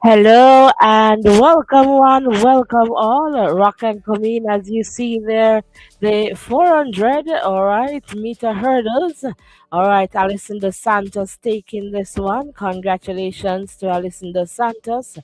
Hello and welcome one, welcome all. Rock and Comin, as you see there, the 400, all right, meter hurdles. All right, Alison dos Santos taking this one. Congratulations to Alison dos Santos.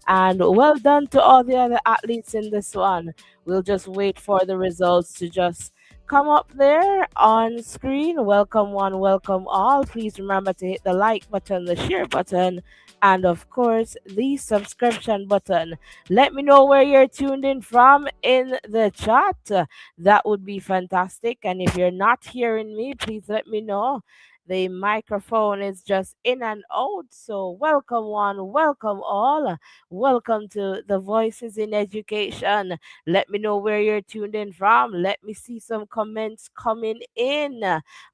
And well done to all the other athletes in this one. We'll just wait for the results to just come up there on screen. Welcome one, welcome all. Please remember to hit the like button, the share button, and of course the subscription button. Let me know where you're tuned in from in the chat. That would be fantastic. And if you're not hearing me, please let me know. The microphone is just in and out. So, welcome one, welcome all. Welcome to the Voices in Education. Let me know where you're tuned in from. Let me see some comments coming in.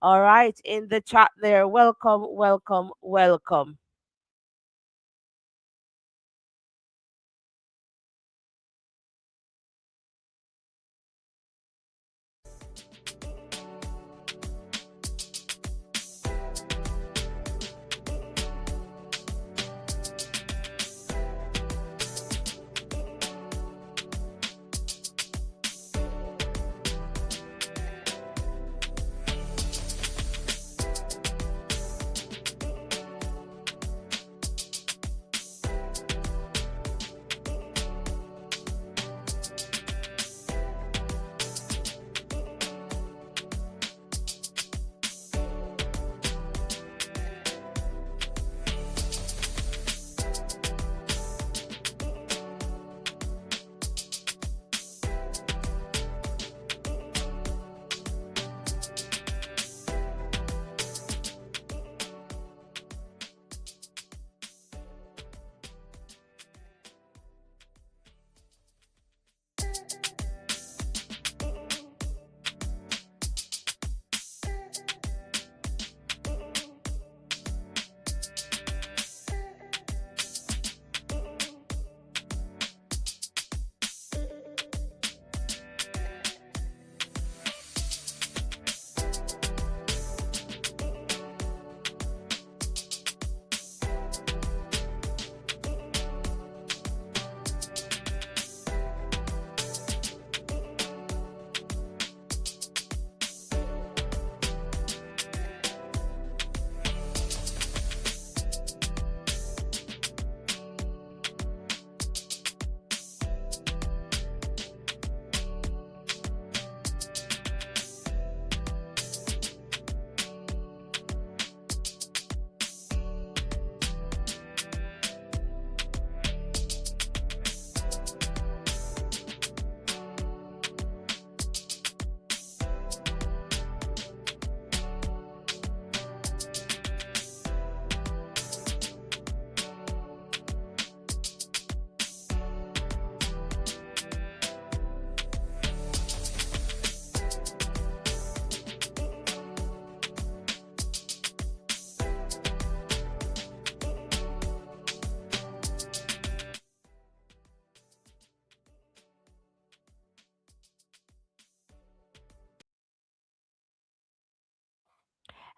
All right, in the chat there. Welcome, welcome, welcome.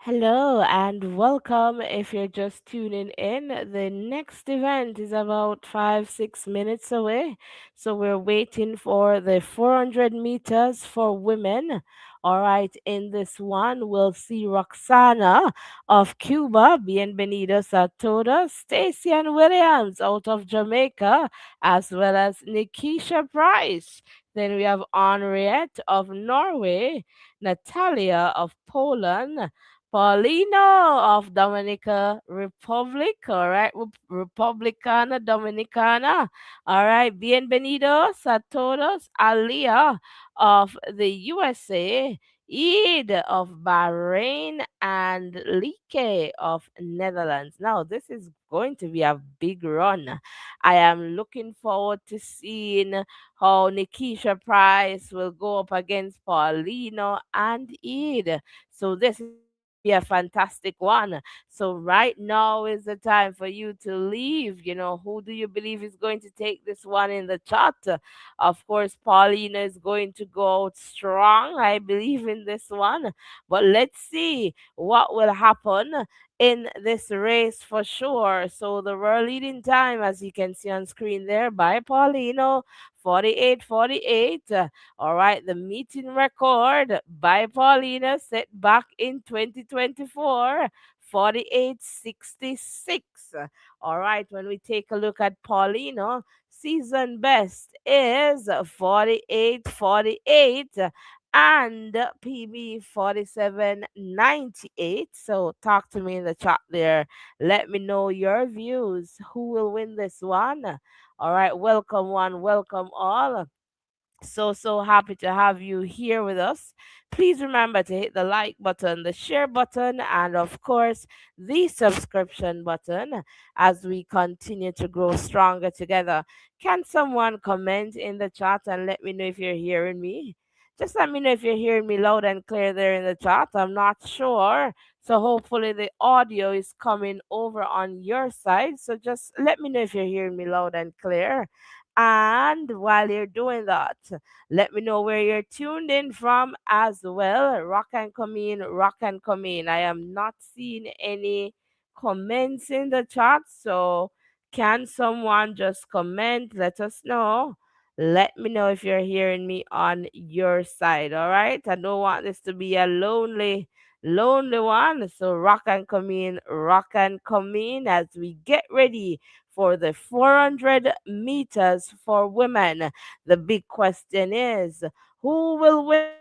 Hello and welcome. If you're just tuning in, the next event is about 6 minutes away. So we're waiting for the 400 meters for women. All right, in this one, we'll see Roxana of Cuba, Bienvenidos a todos, Stacy and Williams out of Jamaica, as well as Nikisha Price. Then we have Henriette of Norway, Natalia of Poland, Paulino of Dominica Republic, all right, Republicana Dominicana, all right, bienvenidos a todos, Alia of the USA, Eid of Bahrain, and Like of Netherlands. Now, this is going to be a big run. I am looking forward to seeing how Nikisha Price will go up against Paulino and Eid. So this is going to be be a fantastic one. So right now is the time for you to leave. Who do you believe is going to take this one in the chat? Of course, Paulina is going to go out strong. I believe in this one. But let's see what will happen in this race for sure. So the world leading time, as you can see on screen there, by Paulino, 48:48. All right, the meeting record by Paulina set back in 2024. 48:66. All right, when we take a look at Paulino, season best is 48:48 and PB 47:98. So talk to me in the chat there. Let me know your views. Who will win this one? All right, welcome one, welcome all. So happy to have you here with us. Please remember to hit the like button, the share button, and of course, the subscription button as we continue to grow stronger together. Can someone comment in the chat and let me know if you're hearing me? Just let me know if you're hearing me loud and clear there in the chat. I'm not sure. So hopefully the audio is coming over on your side. So just let me know if you're hearing me loud and clear. And while you're doing that, let me know where you're tuned in from as well. Rock and come in, rock and come in. I am not seeing any comments in the chat, so can someone just comment? Let us know. Let me know if you're hearing me on your side. All right. I don't want this to be a lonely one. So rock and come in as we get ready for the 400 meters for women. The big question is, who will win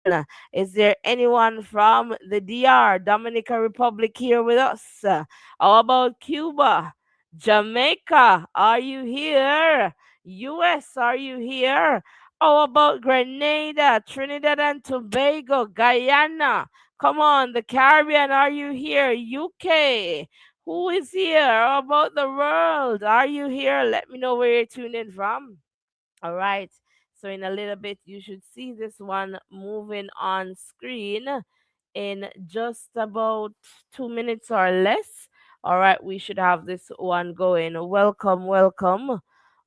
this one? Is there anyone from the DR, Dominican Republic, here with us? How about Cuba? Jamaica, are you here? US, are you here? How about Grenada, Trinidad and Tobago, Guyana? Come on, the Caribbean, are you here? UK, who is here? How about the world? Are you here? Let me know where you're tuned in from. All right. So in a little bit, you should see this one moving on screen in just about 2 minutes or less. All right, we should have this one going. Welcome, welcome,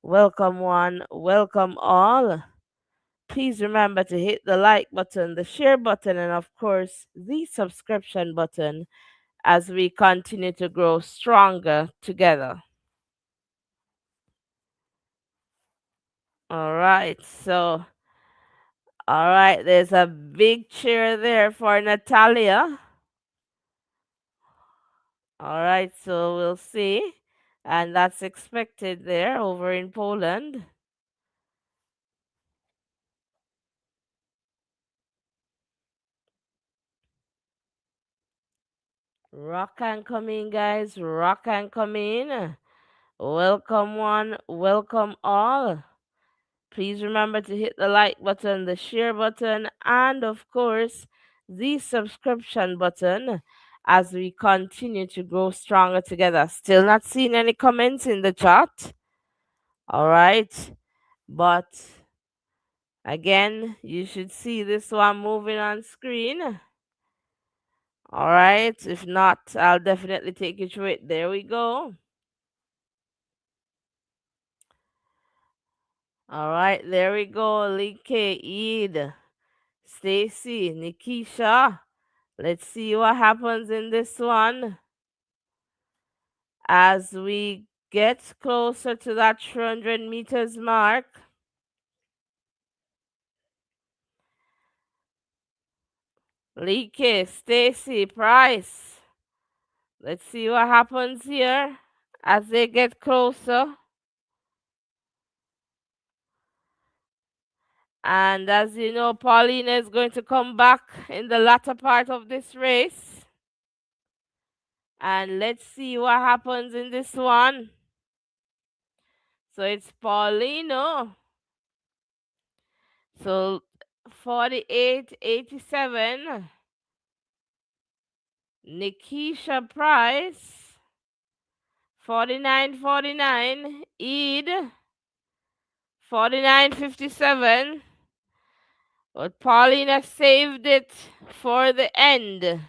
welcome one, welcome all. Please remember to hit the like button, the share button, and of course, the subscription button as we continue to grow stronger together. All right, so all right, there's a big cheer there for Natalia. All right, so we'll see. And that's expected there over in Poland. Rock and come in, guys. Rock and come in. Welcome one, welcome all. Please remember to hit the like button, the share button, and of course, the subscription button as we continue to grow stronger together. Still not seeing any comments in the chat. All right. But again, you should see this one moving on screen. All right. If not, I'll definitely take you through it. There we go. All right. There we go. Like, Eid, Stacy, Nikisha. Let's see what happens in this one as we get closer to that 300 meters mark. Leakey, Stacy, Price. Let's see what happens here as they get closer. And as you know, Paulina is going to come back in the latter part of this race. And let's see what happens in this one. So it's Paulino. So 48:87. Nikisha Price. 49:49. Eid. 49:57. But Paulina saved it for the end.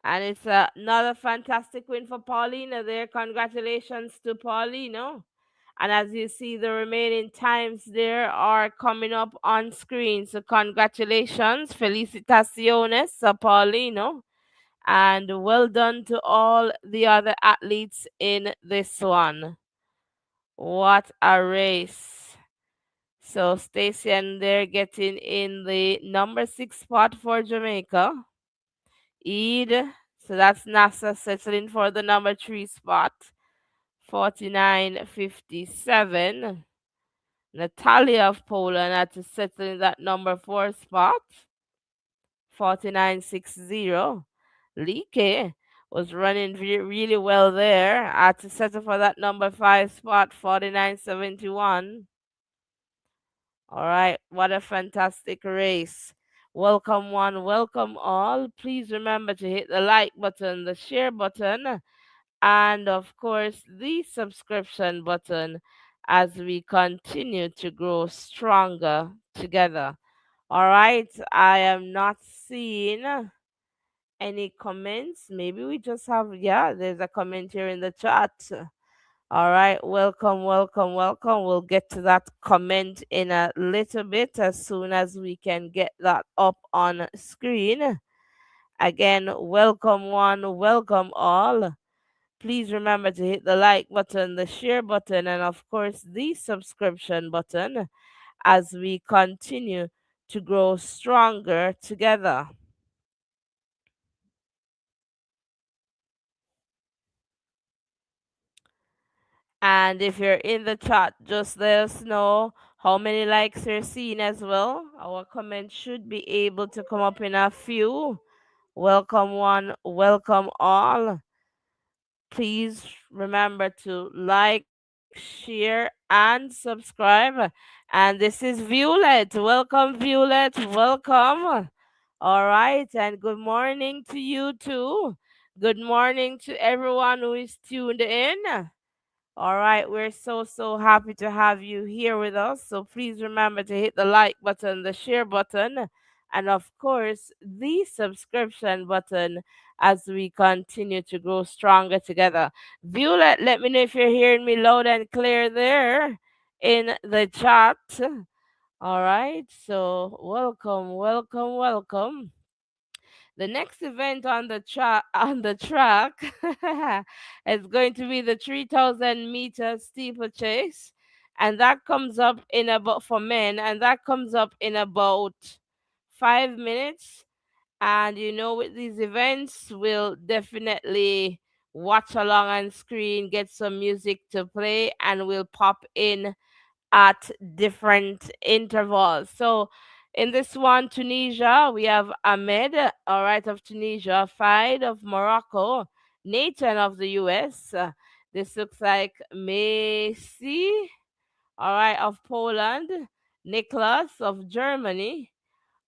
And it's another fantastic win for Paulina there. Congratulations to Paulino. And as you see, the remaining times there are coming up on screen. So congratulations, felicitaciones a Paulino. And well done to all the other athletes in this one. What a race. So Stacy and they're getting in the number 6 spot for Jamaica. Eid, so that's NASA settling for the number 3 spot, 49.57. Natalia of Poland had to settle in that number 4 spot, 49.60. Like was running really well there. Had to settle for that number 5 spot, 49.71. All right, what a fantastic race. Welcome one, welcome all. Please remember to hit the like button, the share button, and of course the subscription button as we continue to grow stronger together. All right, I am not seeing any comments. Maybe we just have, yeah, there's a comment here in the chat. All right, welcome, welcome, welcome. We'll get to that comment in a little bit as soon as we can get that up on screen. Again, welcome one, welcome all. Please remember to hit the like button, the share button, and of course the subscription button as we continue to grow stronger together. And if you're in the chat, just let us know how many likes you're seeing as well. Our comments should be able to come up in a few. Welcome one, welcome all. Please remember to like, share, and subscribe. And this is Violet. Welcome, Violet. Welcome. All right. And good morning to you too. Good morning to everyone who is tuned in. All right, we're so happy to have you here with us. So please remember to hit the like button, the share button, and of course, the subscription button as we continue to grow stronger together. Violet, let me know if you're hearing me loud and clear there in the chat. All right, so welcome, welcome, welcome. The next event on the track is going to be the 3,000-meter steeplechase, and that comes up in about for men, and that comes up in about 5 minutes. And you know, with these events, we'll definitely watch along on screen, get some music to play, and we'll pop in at different intervals. So in this one, Tunisia, we have Ahmed, all right, of Tunisia, Faid of Morocco, Nathan of the US. This looks like Messi, all right, of Poland, Nicholas of Germany,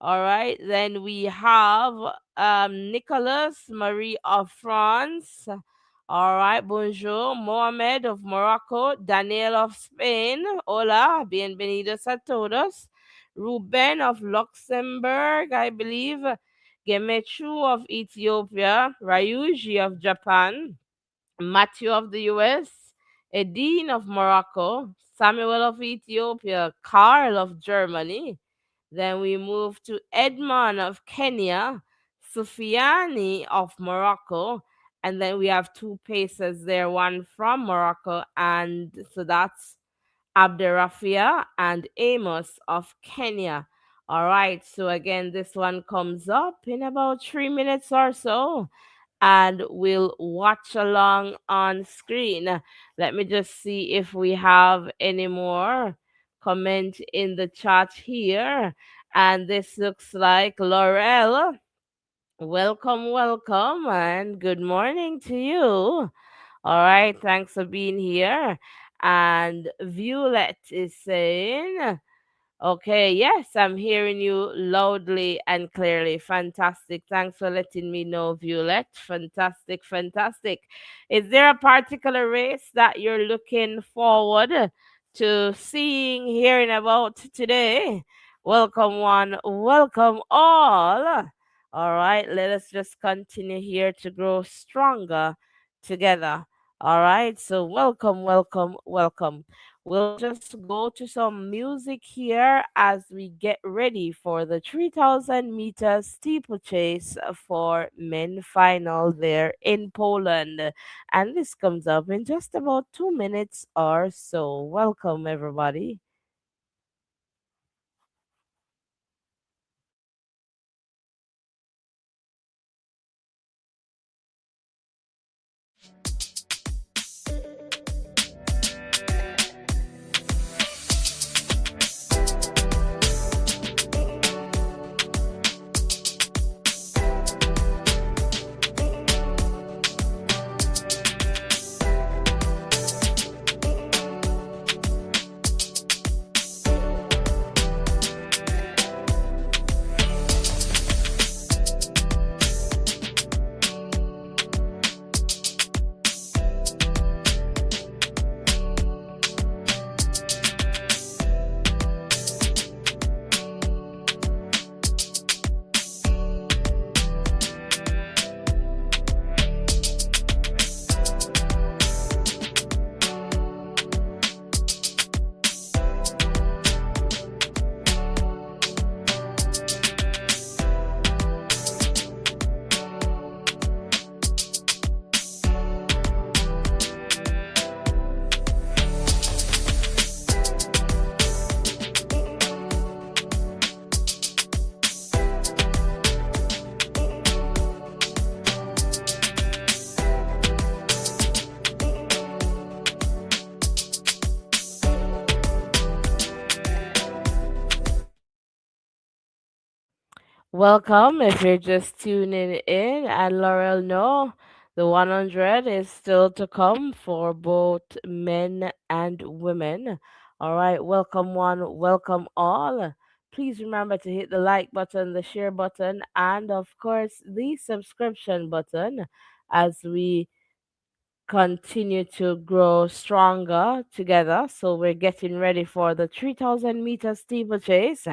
all right. Then we have Nicholas Marie of France. All right. Bonjour. Mohamed of Morocco. Daniel of Spain. Hola. Bienvenidos a todos. Ruben of Luxembourg, I believe. Gemechu of Ethiopia. Ryuji of Japan. Matthew of the US. Edine of Morocco. Samuel of Ethiopia. Carl of Germany. Then we move to Edmond of Kenya, Sufiani of Morocco, and then we have two pacers there, one from Morocco, and so that's Abderrafia and Amos of Kenya. All right, so again, this one comes up in about 3 minutes or so, and we'll watch along on screen. Let me just see if we have any more comment in the chat here. And this looks like Laurel. Welcome, welcome, and good morning to you. All right, thanks for being here. And Violet is saying, okay, yes, I'm hearing you loudly and clearly. Fantastic. Thanks for letting me know, Violet. Fantastic, fantastic. Is there a particular race that you're looking forward to seeing, hearing about today? Welcome one, welcome all. All right, let us just continue here to grow stronger together. All right, so welcome, welcome, welcome. We'll just go to some music here as we get ready for the 3,000-meter steeplechase for men final there in Poland. And this comes up in just about 2 minutes or so. Welcome, everybody. Welcome if you're just tuning in. And Laurel, no, the 100 is still to come for both men and women. All right, welcome one, welcome all. Please remember to hit the like button, the share button, and of course the subscription button as we continue to grow stronger together. So we're getting ready for the 3,000-meter steeplechase,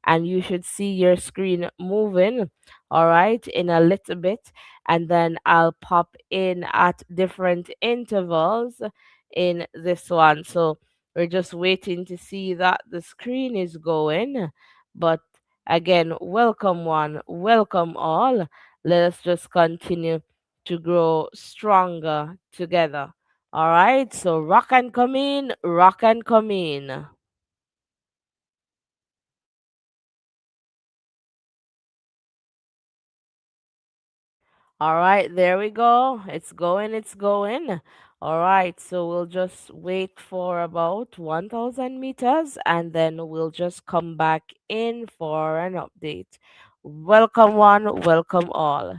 and you should see your screen moving, all right, in a little bit. And then I'll pop in at different intervals in this one. So we're just waiting to see that the screen is going. But again, welcome one, welcome all. Let us just continue to grow stronger together. All right, so rock and come in, rock and come in. All right, there we go. It's going, it's going. All right, so we'll just wait for about 1,000 meters and then we'll just come back in for an update. Welcome, one, welcome all.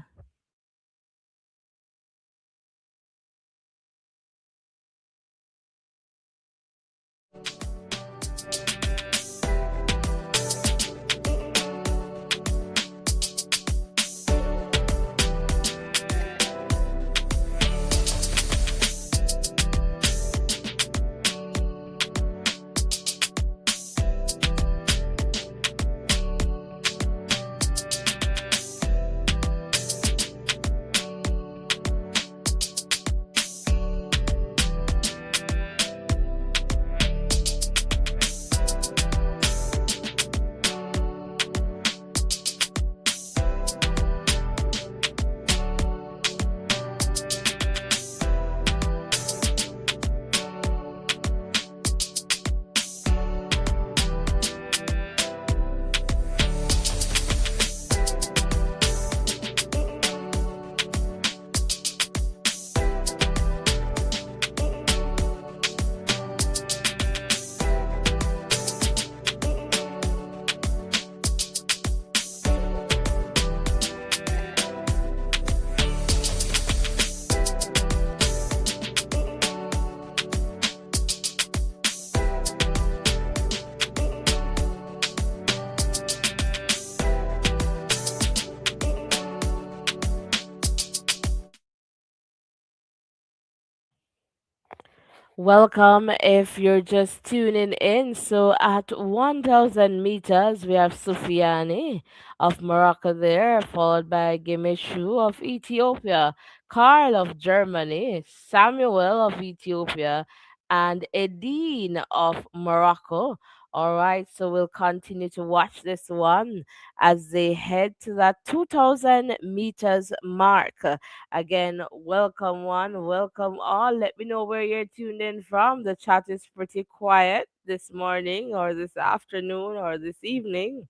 Welcome if you're just tuning in. So at 1,000 meters, we have Sufiani of Morocco there, followed by Gemeshu of Ethiopia, Karl of Germany, Samuel of Ethiopia, and Edine of Morocco. All right, so we'll continue to watch this one as they head to that 2,000 meters mark. Again, welcome one, welcome all. Let me know where you're tuned in from. The chat is pretty quiet this morning or this afternoon or this evening,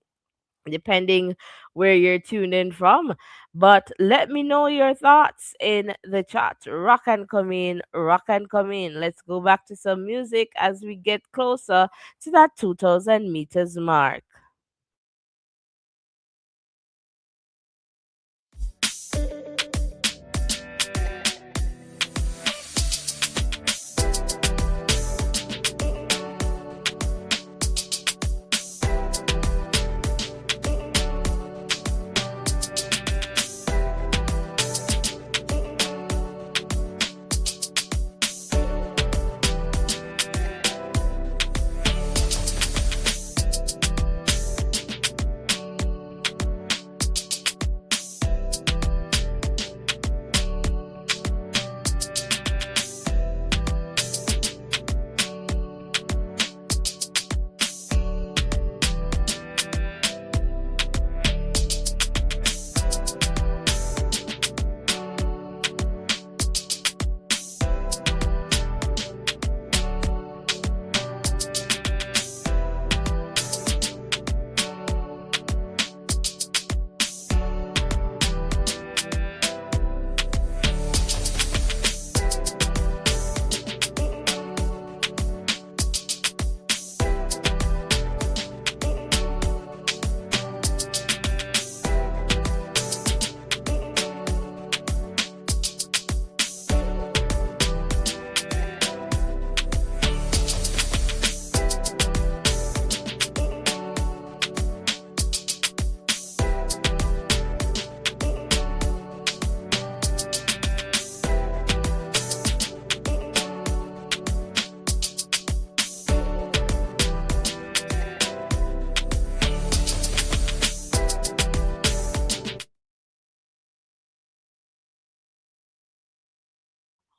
depending where you're tuned in from. But let me know your thoughts in the chat. Rock and come in, rock and come in. Let's go back to some music as we get closer to that 2,000 meters mark.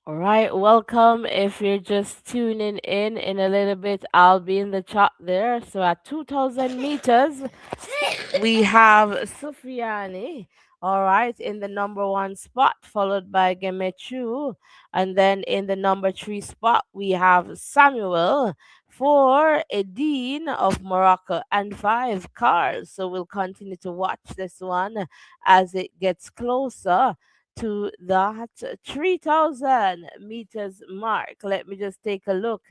All right, welcome. If you're just tuning in a little bit, I'll be in the chat there. So at 2,000 meters, we have Sufiani, all right, in the number one spot, followed by Gemechu. And then in the number three spot, we have Samuel, four, Edine of Morocco, and five, Carl. So we'll continue to watch this one as it gets closer to that 3,000 meters mark. Let me just take a look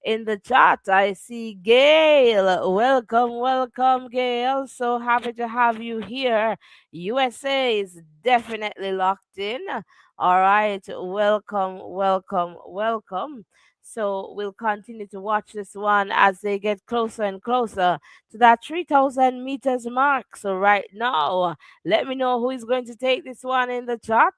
in the chat. I see Gail. Welcome, welcome, Gail. So happy to have you here. USA is definitely locked in. All right, welcome, welcome, welcome. So we'll continue to watch this one as they get closer and closer to that 3,000 meters mark. So right now, let me know who is going to take this one in the chat.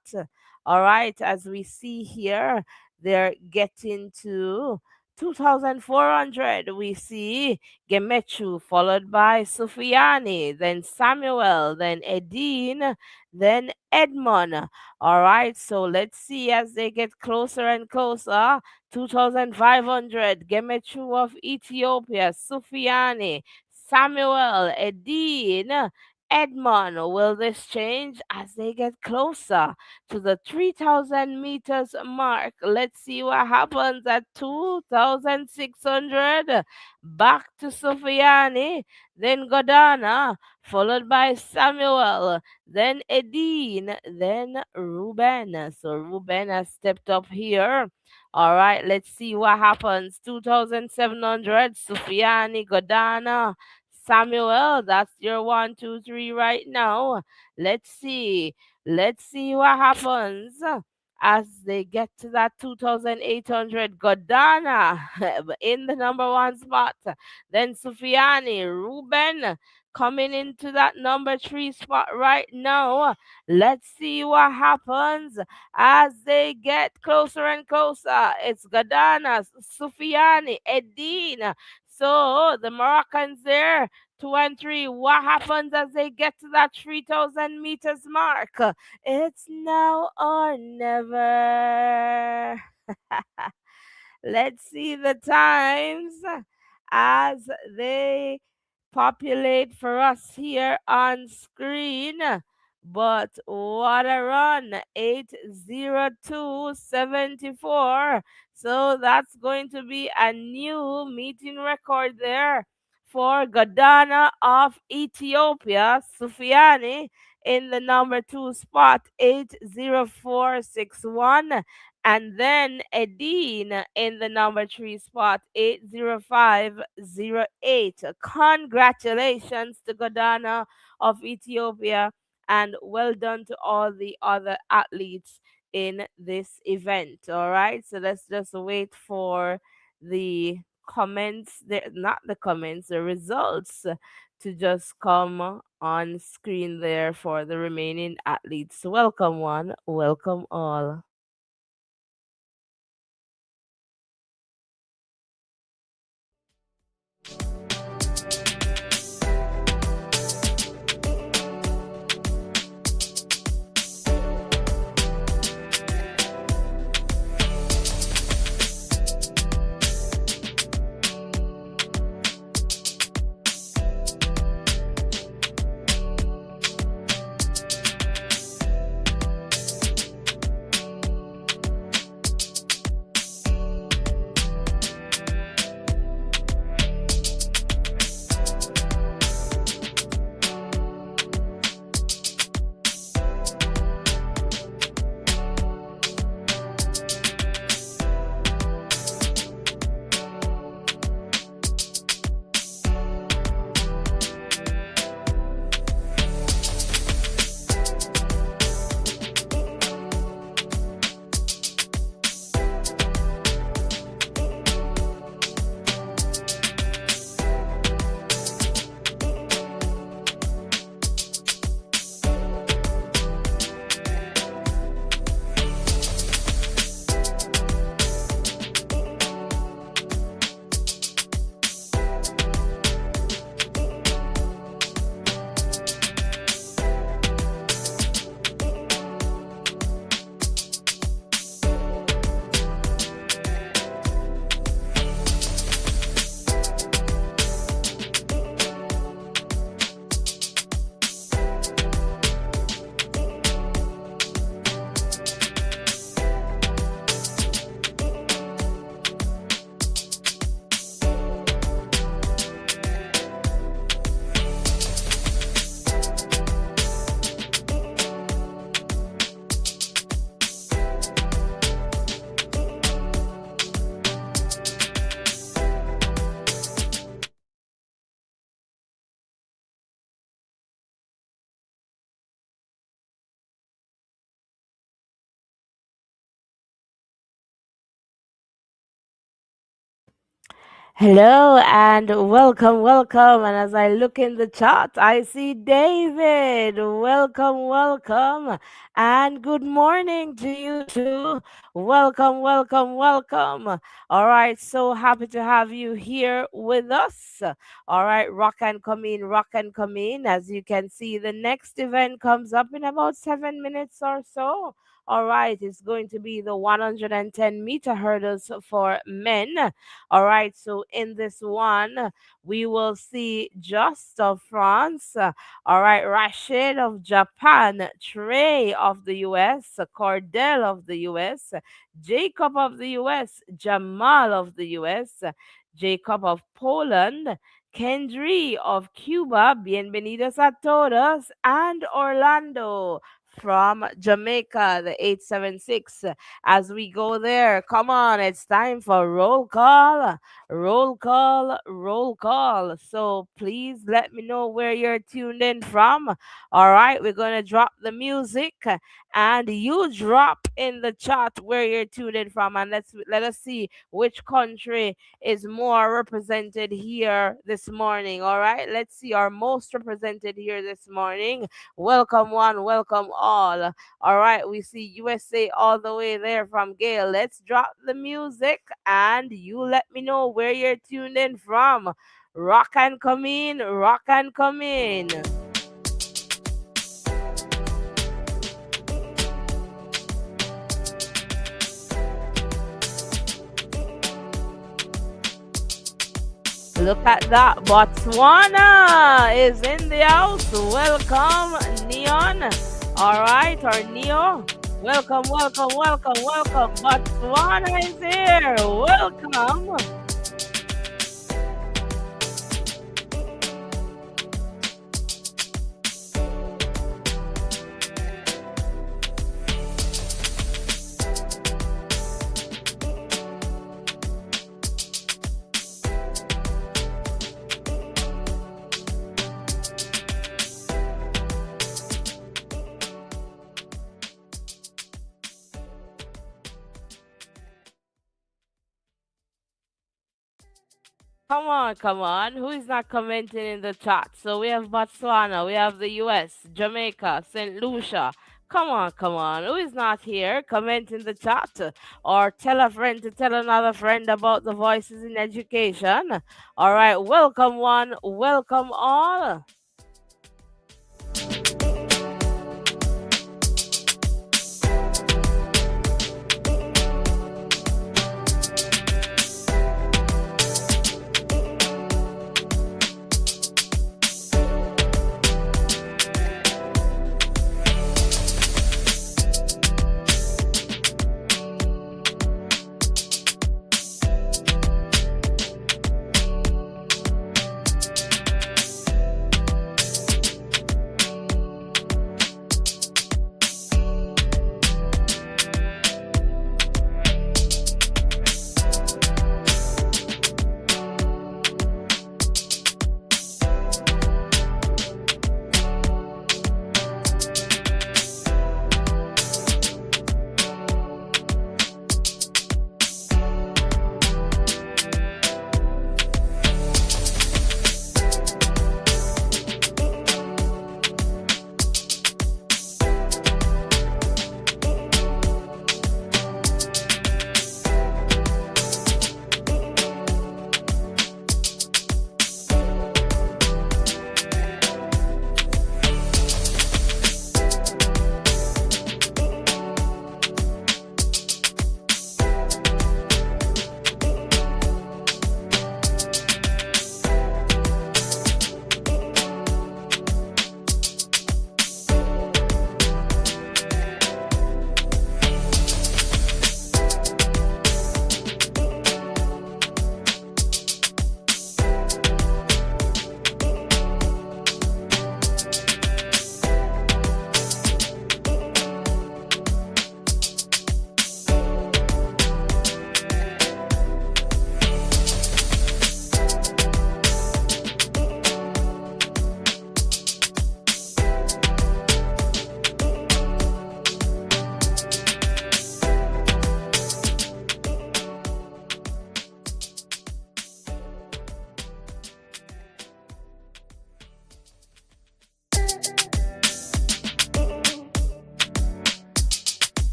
All right, as we see here, they're getting to 2,400. We see Gemechu, followed by Sufiani, then Samuel, then Edine, then Edmond. All right, so let's see as they get closer and closer. 2,500. Gemechu of Ethiopia, Sufiani, Samuel, Edine, Edmond. Will this change as they get closer to the 3,000 meters mark? Let's see what happens at 2,600. Back to Sofiani, then Godana, followed by Samuel, then Edine, then Ruben. So Ruben has stepped up here. All right, let's see what happens. 2,700, Sufiani, Godana, Samuel, that's your one, two, three right now. Let's see. Let's see what happens as they get to that 2,800. Godana in the number one spot. Then Sufiani, Ruben. coming into that number three spot right now. Let's see what happens as they get closer and closer. It's Gadana, Sufiani, Edine. So the Moroccans there, 2 and 3. What happens as they get to that 3,000 meters mark? It's now or never. Let's see the times as they populate for us here on screen. But what a run! 8:02:74. So that's going to be a new meeting record there for Gadana of Ethiopia, Sufiani in the number two spot, 8:04:61, and then Edine in the number three spot, 8:05:08. Congratulations to Godana of Ethiopia, and well done to all the other athletes in this event. All right, so let's just wait for the comments, not the comments, the results to just come on screen there for the remaining athletes. Welcome one, welcome all. Hello and welcome, welcome. And as I look in the chat, I see David. Welcome, welcome. And good morning to you too. Welcome, welcome, welcome. All right, so happy to have you here with us. All right, rock and come in, rock and come in. As you can see, the next event comes up in about 7 minutes or so. All right, it's going to be the 110-meter hurdles for men. All right, so in this one, we will see Just of France, all right, Rashid of Japan, Trey of the US, Cordell of the US, Jacob of the US, Jamal of the US, Jacob of Poland, Kendry of Cuba, bienvenidos a todos, and Orlando. from Jamaica, the 876. As we go there, come on, it's time for roll call, roll call, roll call. So please let me know where you're tuned in from. All right, we're going to drop the music and you drop in the chat where you're tuned in from, and let us see which country is more represented here this morning. All right, let's see our most represented here this morning. Welcome one, welcome all. All right, we see USA all the way there from Gail. Let's drop the music and you let me know where you're tuned in from. Rock and come in, rock and come in. Look at that. Botswana is in the house. Welcome, Neon. All right, or Neo. Welcome, welcome, welcome, welcome. Botswana is here. Welcome. Come on, come on. Who is not commenting in the chat? So we have Botswana, we have the US, Jamaica, St. Lucia. Come on. Who is not here? Comment in the chat or tell a friend to tell another friend about the voices in education. All right, welcome one, welcome all.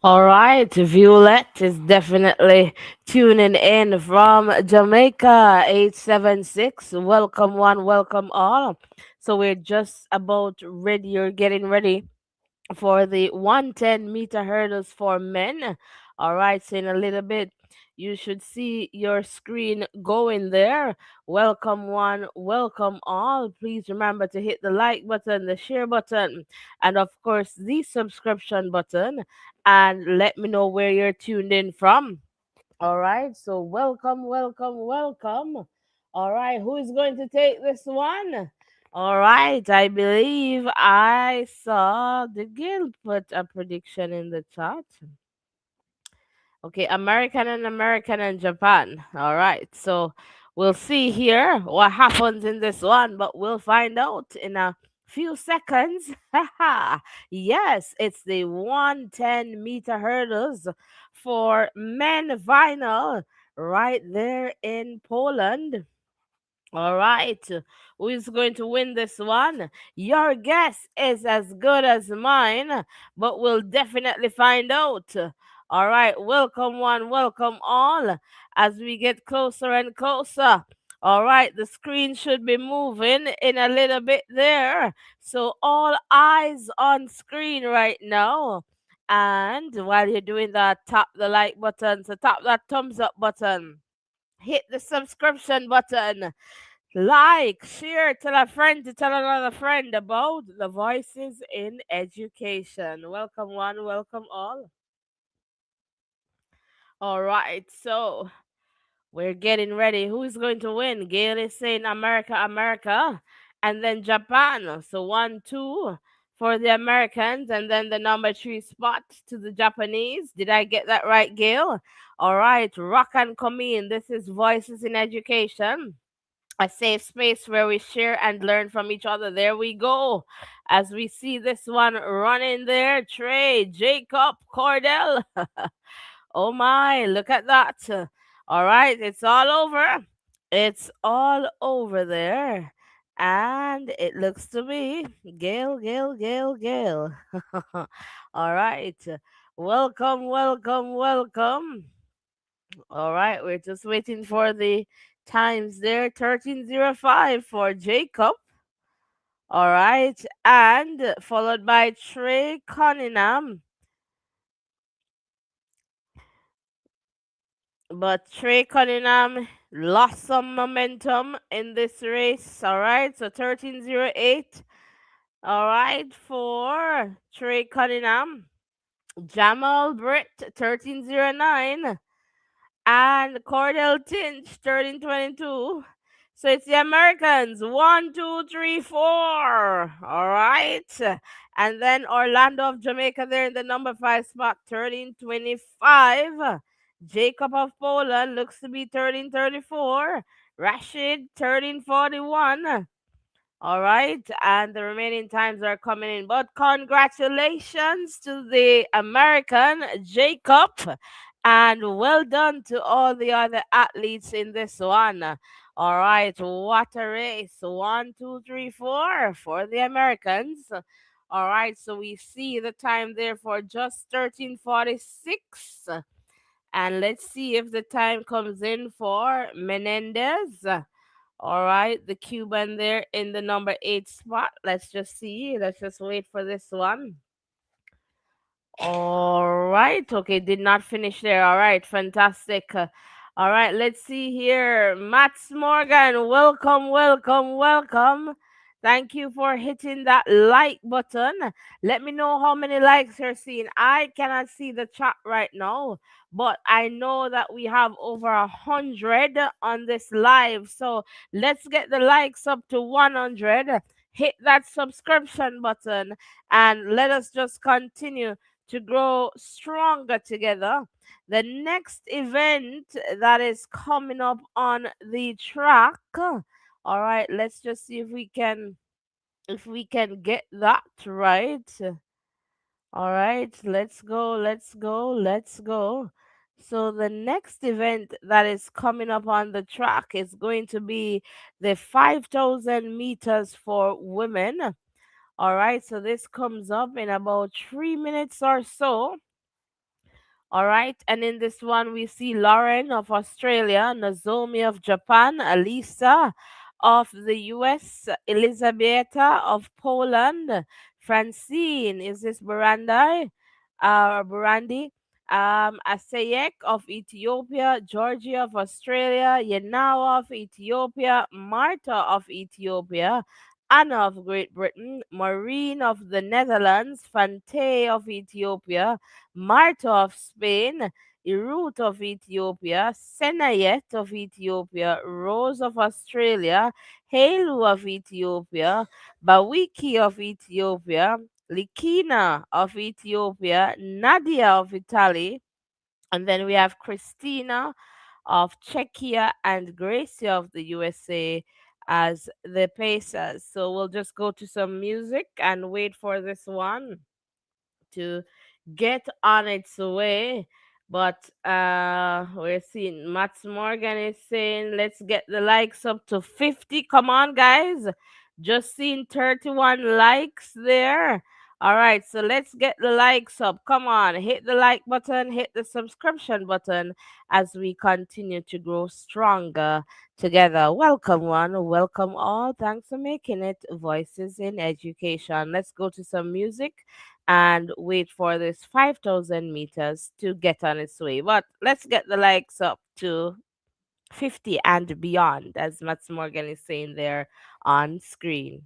All right, Violette is definitely tuning in from Jamaica, 876. Welcome, one, welcome all. So, we're just about ready, you're getting ready for the 110-meter hurdles for men. All right, so in a little bit, you should see your screen going there. Welcome, one, welcome all. Please remember to hit the like button, the share button, and of course, the subscription button. And let me know where you're tuned in from. All right, so welcome, welcome, welcome. All right, who is going to take this one? All right, I believe I saw the Gil put a prediction in the chat. Okay, American and Japan. All right, so we'll see here what happens in this one, but we'll find out in a few seconds. Haha. Yes, it's the 110-meter hurdles for men vinyl right there in Poland. All right. Who is going to win this one? Your guess is as good as mine, but we'll definitely find out. All right. Welcome, one. Welcome, all. As we get closer and closer. All right. The screen should be moving in a little bit there. So, all eyes on screen right now. And while you're doing that, tap the like button. So, tap that thumbs up button. Hit the subscription button, like, share, tell a friend to tell another friend about the voices in education. Welcome, one, welcome all. All right, so we're getting ready. Who is going to win? Gail is saying America, America, and then Japan. So 1-2 for the Americans, and then the number three spot to the Japanese. Did I get that right, Gail? All right, rock and come in. This is Voices in Education, a safe space where we share and learn from each other. There we go. As we see this one running there, Trey, Jacob, Cordell. Oh my, look at that. All right, it's all over. It's all over there. And it looks to me, Gail, Gail, Gail, Gail. All right. Welcome, welcome, welcome. All right, we're just waiting for the times there. 13:05 for Jacob. All right, and followed by Trey Cunningham. But Trey Cunningham lost some momentum in this race. All right, so 13:08. All right, for Trey Cunningham. Jamal Britt 13:09. And Cordell Tinch 13:22. So it's the Americans. 1, 2, 3, 4. All right. And then Orlando of Jamaica there in the number five spot, 13:25. Jacob of Poland looks to be 13:34. Rashid 13:41. All right, and the remaining times are coming in. But congratulations to the American Jacob, and well done to all the other athletes in this one. All right, what a race! 1, 2, 3, 4 for the Americans. All right, so we see the time there for just 13:46, and let's see if the time comes in for Menendez. All right, the Cuban there in the number eight spot. Let's just see. Let's just wait for this one. All right. Okay, did not finish there. All right, fantastic. All right, let's see here. Mats Morgan, welcome, welcome, welcome. Thank you for hitting that like button. Let me know how many likes you're seeing. I cannot see the chat right now, but I know that we have over 100 on this live. So let's get the likes up to 100. Hit that subscription button and let us just continue to grow stronger together. The next event that is coming up on the track. All right, let's just see if we can get that right. All right, let's go, let's go, let's go. So the next event that is coming up on the track is going to be the 5,000 meters for women. All right, so this comes up in about 3 minutes or so. All right. And in this one, we see Lauren of Australia, Nozomi of Japan, Alisa of the US, Elisabetta of Poland, Francine, is this Burandi? Burandi. Asayek of Ethiopia, Georgia of Australia, Yenawa of Ethiopia, Marta of Ethiopia, Anna of Great Britain, Maureen of the Netherlands, Fante of Ethiopia, Marta of Spain, Irut of Ethiopia, Senayet of Ethiopia, Rose of Australia, Helu of Ethiopia, Bawiki of Ethiopia, Likina of Ethiopia, Nadia of Italy, and then we have Christina of Czechia and Gracia of the USA as the Pacers. So we'll just go to some music and wait for this one to get on its way. But we're seeing Mats Morgan is saying, let's get the likes up to 50. Come on, guys. Just seen 31 likes there. All right, so let's get the likes up. Come on, hit the like button, hit the subscription button as we continue to grow stronger together. Welcome, one, welcome all. Thanks for making it Voices in Education. Let's go to some music and wait for this 5,000 meters to get on its way. But let's get the likes up to 50 and beyond, as Mats Morgan is saying there on screen.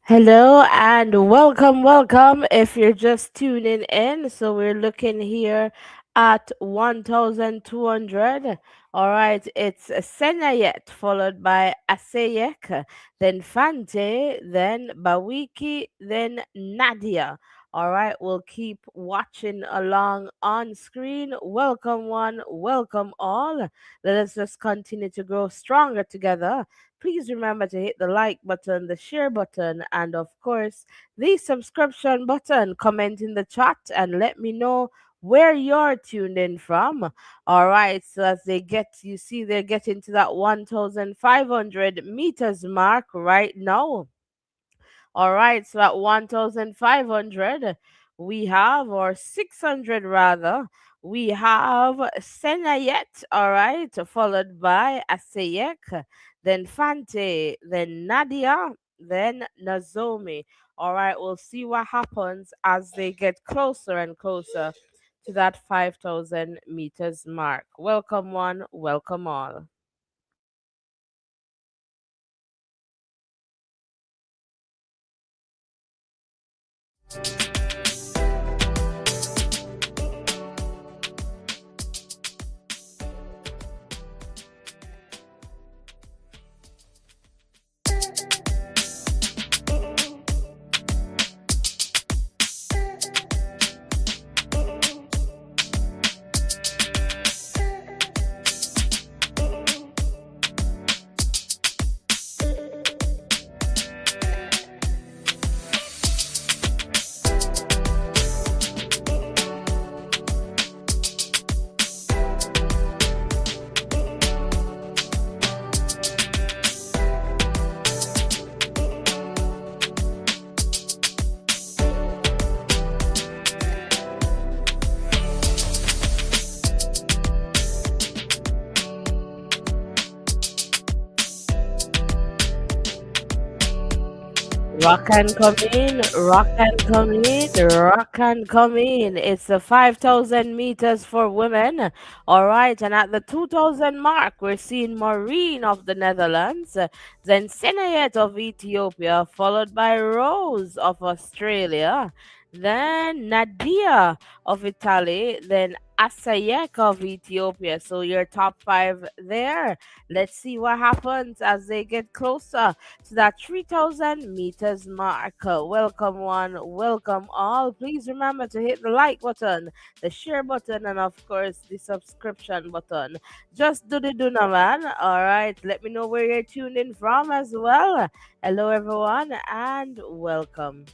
Hello and welcome, welcome. If you're just tuning in, so we're looking here at 1200. All right, it's Senayet followed by Aseyek, then Fante, then Bawiki, then Nadia. All right, we'll keep watching along on screen. Welcome, one, welcome all. Let us just continue to grow stronger together. Please remember to hit the like button, the share button, and of course, the subscription button. Comment in the chat and let me know where you're tuned in from. All right, so as they get, you see, they're getting to that 1,500 meters mark right now. All right, so at 1,500, we have, or 600 rather, we have Senayet, all right, followed by Aseyek, then Fante, then Nadia, then Nazomi. All right, we'll see what happens as they get closer and closer to that 5,000 meters mark. Welcome, one, welcome all. Rock and come in, rock and come in, rock and come in. It's the 5,000 meters for women. All right, and at the 2,000 mark, we're seeing Maureen of the Netherlands, then Senayet of Ethiopia, followed by Rose of Australia, then Nadia of Italy, then Asayek of Ethiopia. So your top five there. Let's see what happens as they get closer to that 3,000 meters mark. Welcome, one, welcome all. Please remember to hit the like button, the share button, and of course, the subscription button. Just do the do now, man. All right, let me know where you're tuned in from as well. Hello, everyone, and welcome.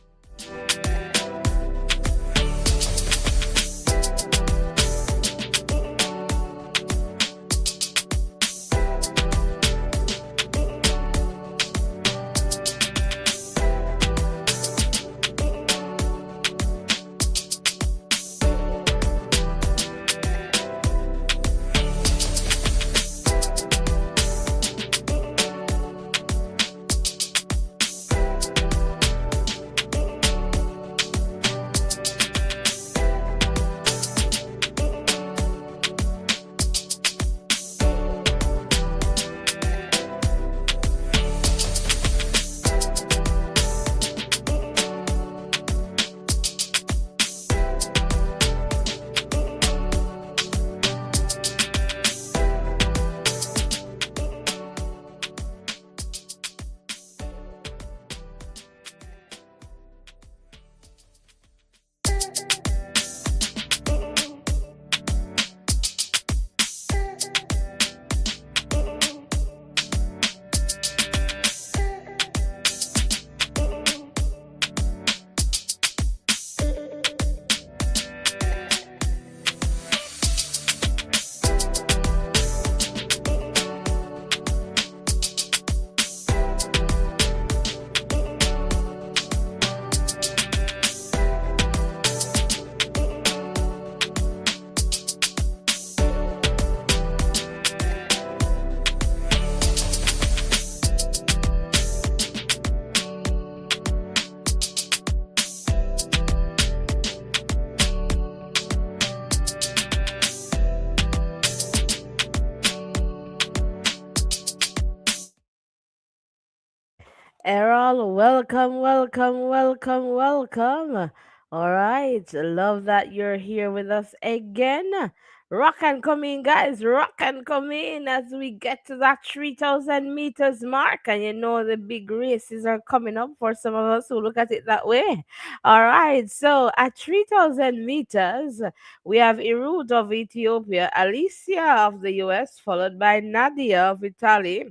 Errol, welcome, welcome, welcome, welcome. All right, love that you're here with us again. Rock and come in, guys. Rock and come in as we get to that 3,000 meters mark. And you know, the big races are coming up for some of us who look at it that way. All right, so at 3,000 meters, we have Irud of Ethiopia, Alicia of the US, followed by Nadia of Italy,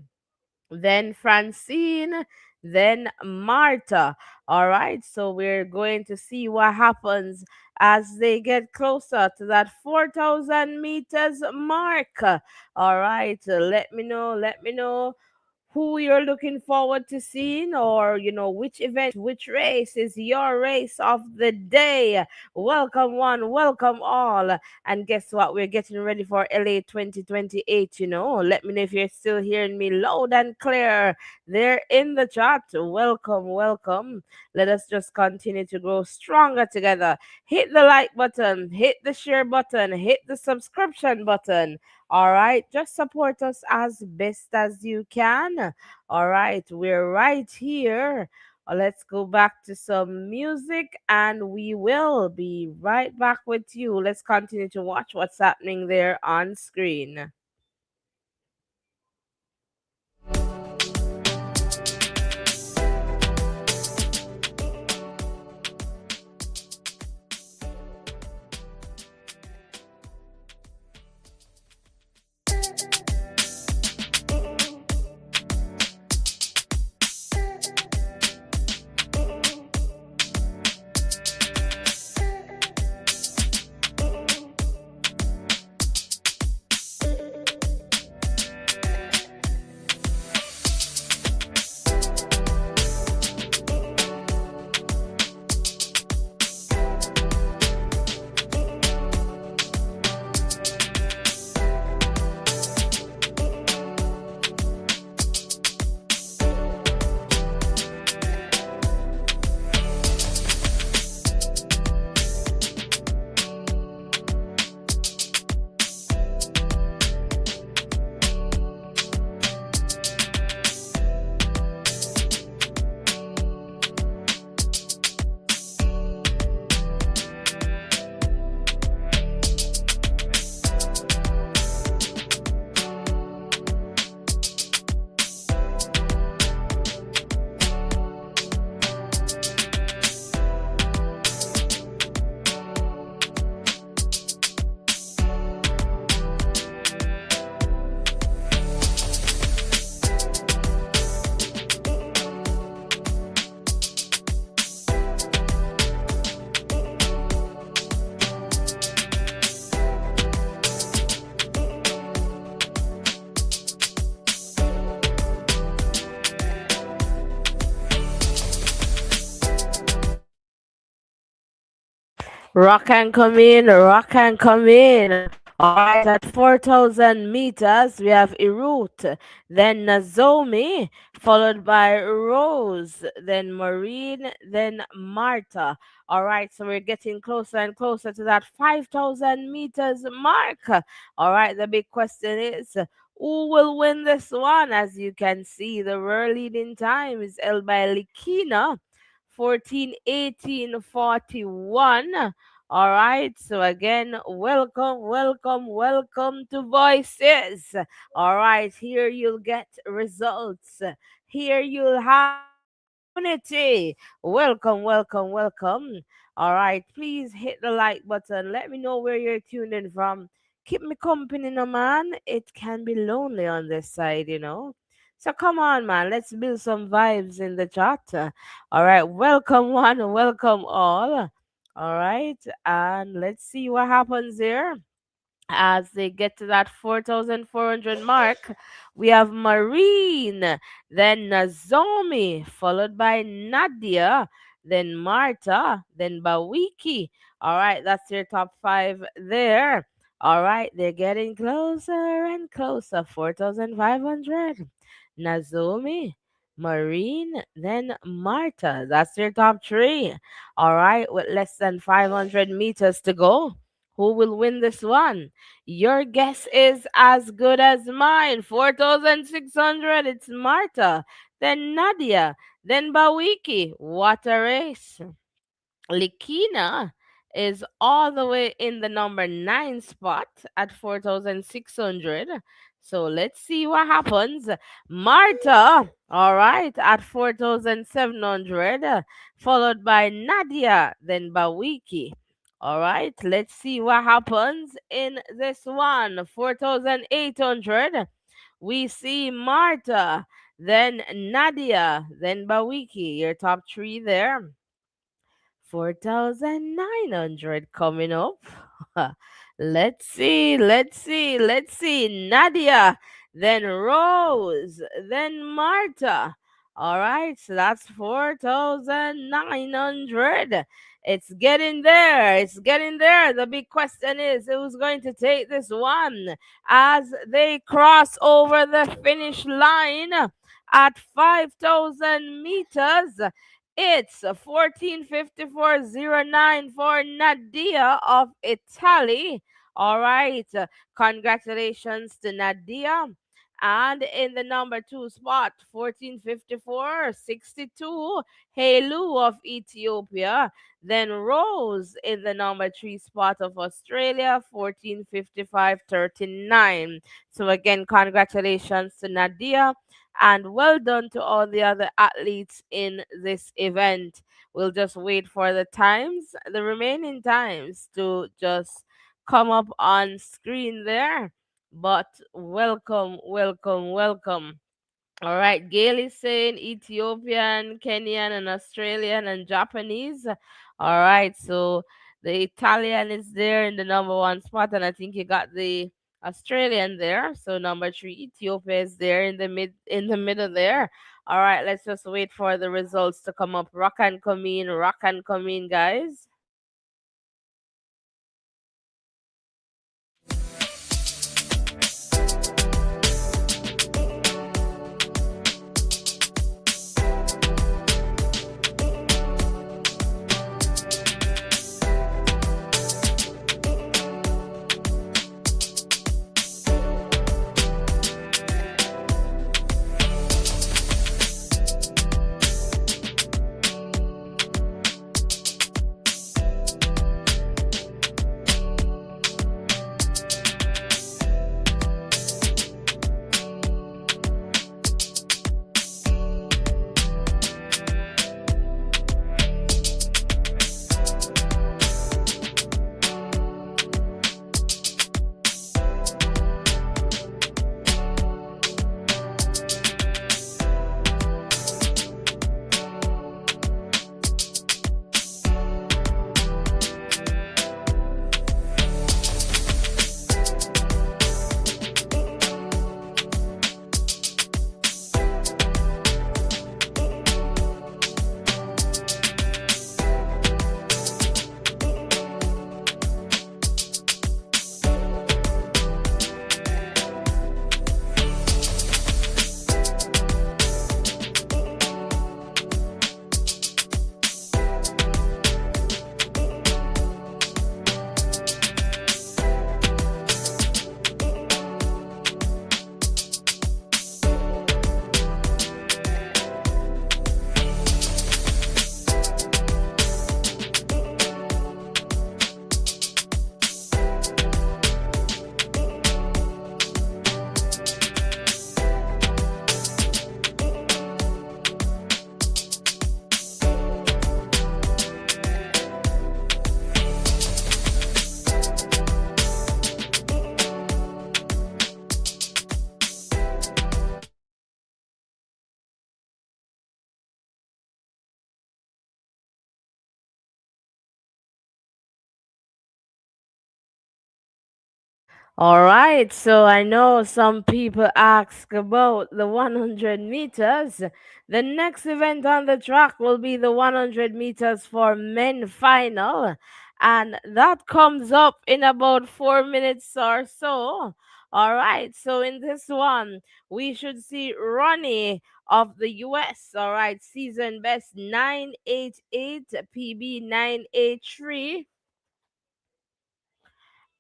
then Francine, then Marta. All right, so we're going to see what happens as they get closer to that 4,000 meters mark. All right, let me know who you're looking forward to seeing, or which event, which race is your race of the day. Welcome one, welcome all. And guess what, we're getting ready for LA 2028. Let me know if you're still hearing me loud and clear there in the chat. Welcome, welcome. Let us just continue to grow stronger together. Hit the like button, hit the share button, hit the subscription button. All right, just support us as best as you can. All right, we're right here. Let's go back to some music and we will be right back with you. Let's continue to watch what's happening there on screen. Rock and come in, rock and come in. All right, at 4,000 meters, we have Irut, then Nazomi, followed by Rose, then Maureen, then Marta. All right, so we're getting closer and closer to that 5,000 meters mark. All right, the big question is, who will win this one? As you can see, the world leading time is held by Likina, 14:18:41. All right. So again, welcome, welcome, welcome to Voices. All right. Here you'll get results. Here you'll have opportunity. Welcome, welcome, welcome. All right. Please hit the like button. Let me know where you're tuned in from. Keep me company, no man. It can be lonely on this side. So come on, man. Let's build some vibes in the chat. All right. Welcome one, welcome all. All right, and let's see what happens here. As they get to that 4,400 mark, we have Marine, then Nazomi, followed by Nadia, then Marta, then Bawiki. All right, that's your top five there. All right, they're getting closer and closer. 4,500. Nazomi, Marine, then Marta. That's your top three. All right, with less than 500 meters to go. Who will win this one? Your guess is as good as mine. 4,600. It's Marta. Then Nadia. Then Bawiki, what a race. Likina is all the way in the number 9 spot at 4,600. So let's see what happens. Marta, all right, at 4,700, followed by Nadia, then Bawiki. All right, let's see what happens in this one. 4,800. We see Marta, then Nadia, then Bawiki. Your top three there. 4,900 coming up. Let's see. Nadia, then Rose, then Marta. All right, so that's 4,900. It's getting there. It's getting there. The big question is who's going to take this one as they cross over the finish line at 5,000 meters. It's 14:54:09 for Nadia of Italy. All right. Congratulations to Nadia. And in the number 2 spot, 14:54:62, Helu of Ethiopia. Then Rose in the number 3 spot of Australia, 14:55:39. So again, congratulations to Nadia and well done to all the other athletes in this event. We'll just wait for the times, the remaining times, to just come up on screen there. But welcome, welcome, welcome. All right, Gail is saying Ethiopian, Kenyan, and Australian and Japanese. All right, so the Italian is there in the number 1 spot, and I think you got the Australian there. So number 3, Ethiopia is there in the middle there. All right, let's just wait for the results to come up. Rock and come in, guys. All right, so I know some people ask about the 100 meters. The next event on the track will be the 100 meters for men final, and that comes up in about 4 minutes or so. All right, so in this one, we should see Ronnie of the US. All right, season best 988, PB 983.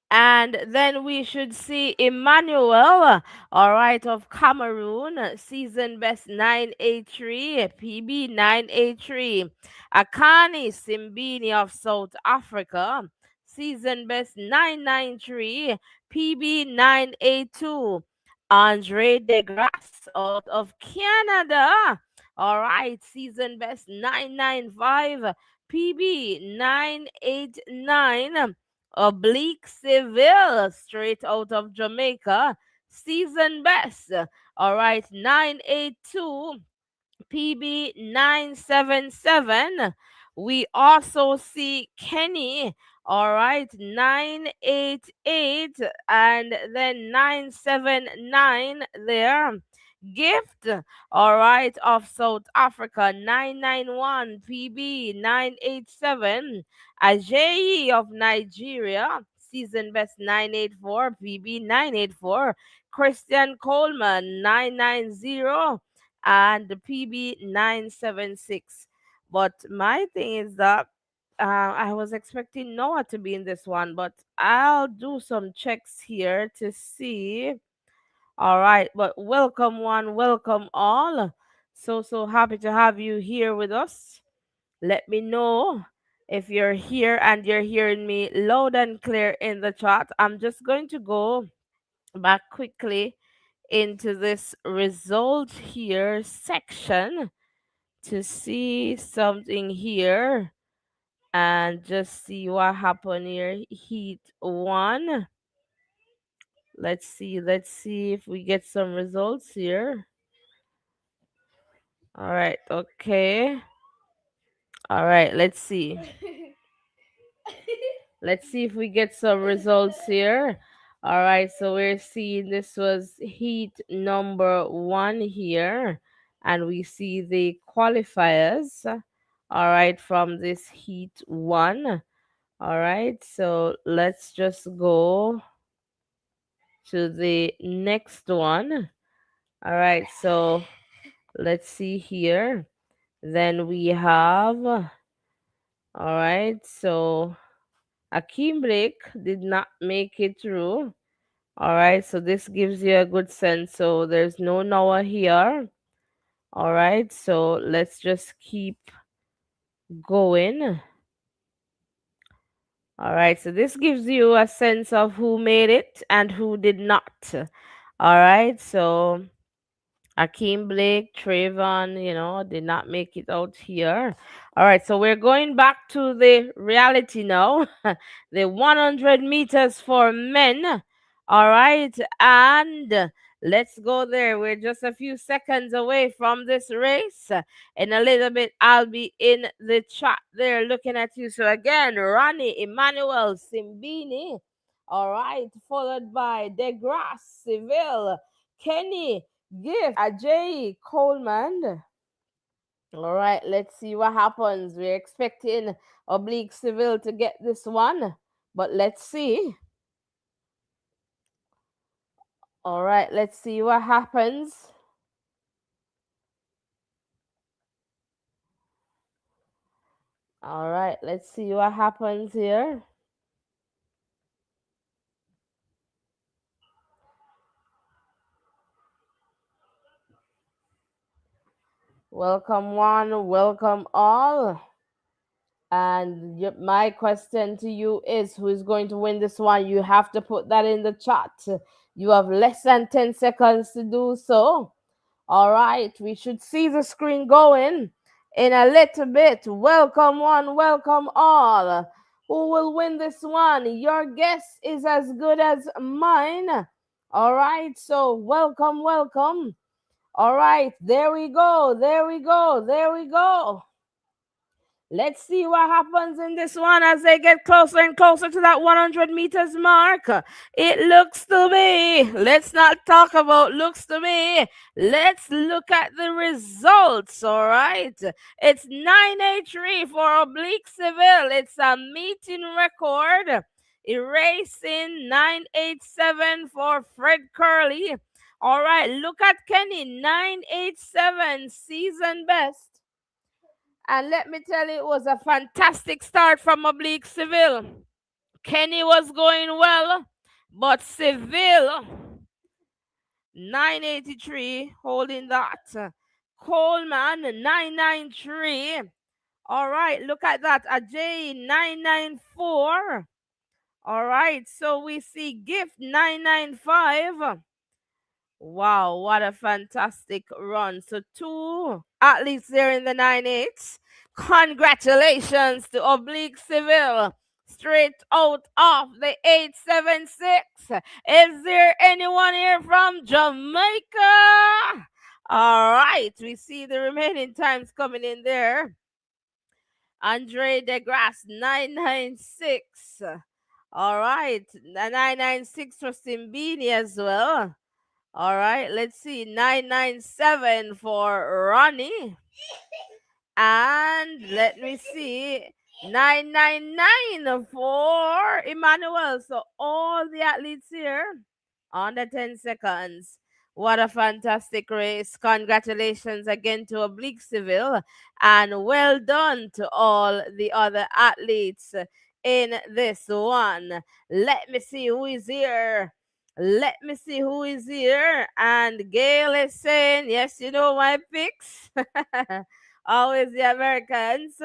And then we should see Emmanuel, all right, of Cameroon, season best 983, PB 983. Akani Simbini of South Africa, season best 993, PB 982. Andre DeGrasse out of Canada, all right, season best 995, PB 989. Oblique Seville, straight out of Jamaica, season best. All right, 982. PB 977. We also see Kenny, all right, 988 and then 979 there. Gift, all right, of South Africa, 991. PB 987. Ajayi of Nigeria, season best 984. PB 984. Christian Coleman, 990 and the PB 976. But my thing is that I was expecting Noah to be in this one, but I'll do some checks here to see. All right, but welcome one, welcome all. So happy to have you here with us. Let me know if you're here and you're hearing me loud and clear in the chat. I'm just going to go back quickly into this result here section to see something here and just see what happened here. Heat one. Let's see if we get some results here. All right, okay. All right, let's see. Let's see if we get some results here. All right, so we're seeing this was heat number one here, and we see the qualifiers. All right, from this heat one. All right, so let's just go to the next one. All right, so let's see here. Then we have, all right, so Akeem Blake did not make it through. All right, so this gives you a good sense. So there's no Noah here. All right, so let's just keep going. All right, so this gives you a sense of who made it and who did not. All right, so Akeem Blake, Trayvon, did not make it out here. All right, so we're going back to the reality now. The 100 meters for men. All right, and let's go there. We're just a few seconds away from this race. In a little bit, I'll be in the chat there looking at you. So again, Ronnie, Emmanuel, Simbini. All right, followed by DeGrasse, Seville, Kenny, Gift, Ajay, Coleman. All right, let's see what happens. We're expecting Oblique Seville to get this one, but let's see. All right, let's see what happens. All right, let's see what happens here. Welcome one, welcome all. And my question to you is, who is going to win this one? You have to put that in the chat. You have less than 10 seconds to do so. All right, we should see the screen going in a little bit. Welcome one, welcome all. Who will win this one? Your guess is as good as mine. All right, so welcome, welcome. All right, there we go, there we go, there we go. Let's see what happens in this one as they get closer and closer to that 100 meters mark. It looks to be, let's not talk about looks to be, let's look at the results, all right? It's 983 for Oblique Seville. It's a meeting record. Erasing 987 for Fred Curley. All right, look at Kenny, 987 season best. And let me tell you, it was a fantastic start from Oblique Seville. Kenny was going well, but Seville 983 holding that. Coleman 993. All right, look at that. Ajay 994. All right, so we see Gift 995. Wow, what a fantastic run. So two athletes there in the 9-8s. Congratulations to Oblique Civil. Straight out of the 876. Is there anyone here from Jamaica? All right, we see the remaining times coming in there. Andre DeGrasse 996. All right, 996 for Simbini as well. All right, let's see. 997 for Ronnie. And let me see. 999 for Emmanuel. So all the athletes here under 10 seconds. What a fantastic race. Congratulations again to Oblique Civil. And well done to all the other athletes in this one. Let me see who is here. Let me see who is here. And Gail is saying, yes, you know my picks. Always the Americans,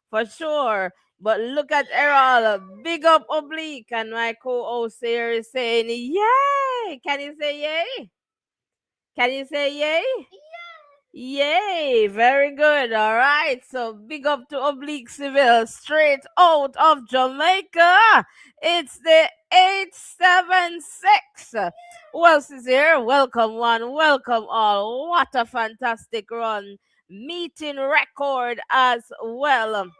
for sure. But look at Errol, big up Oblique, and my co-host here is saying, yay! Can you say yay? Can you say yay? Yay! Very good. All right. So big up to Oblique Civil, straight out of Jamaica. It's the 876. Who else is here? Welcome one, welcome all. What a fantastic run. Meeting record as well.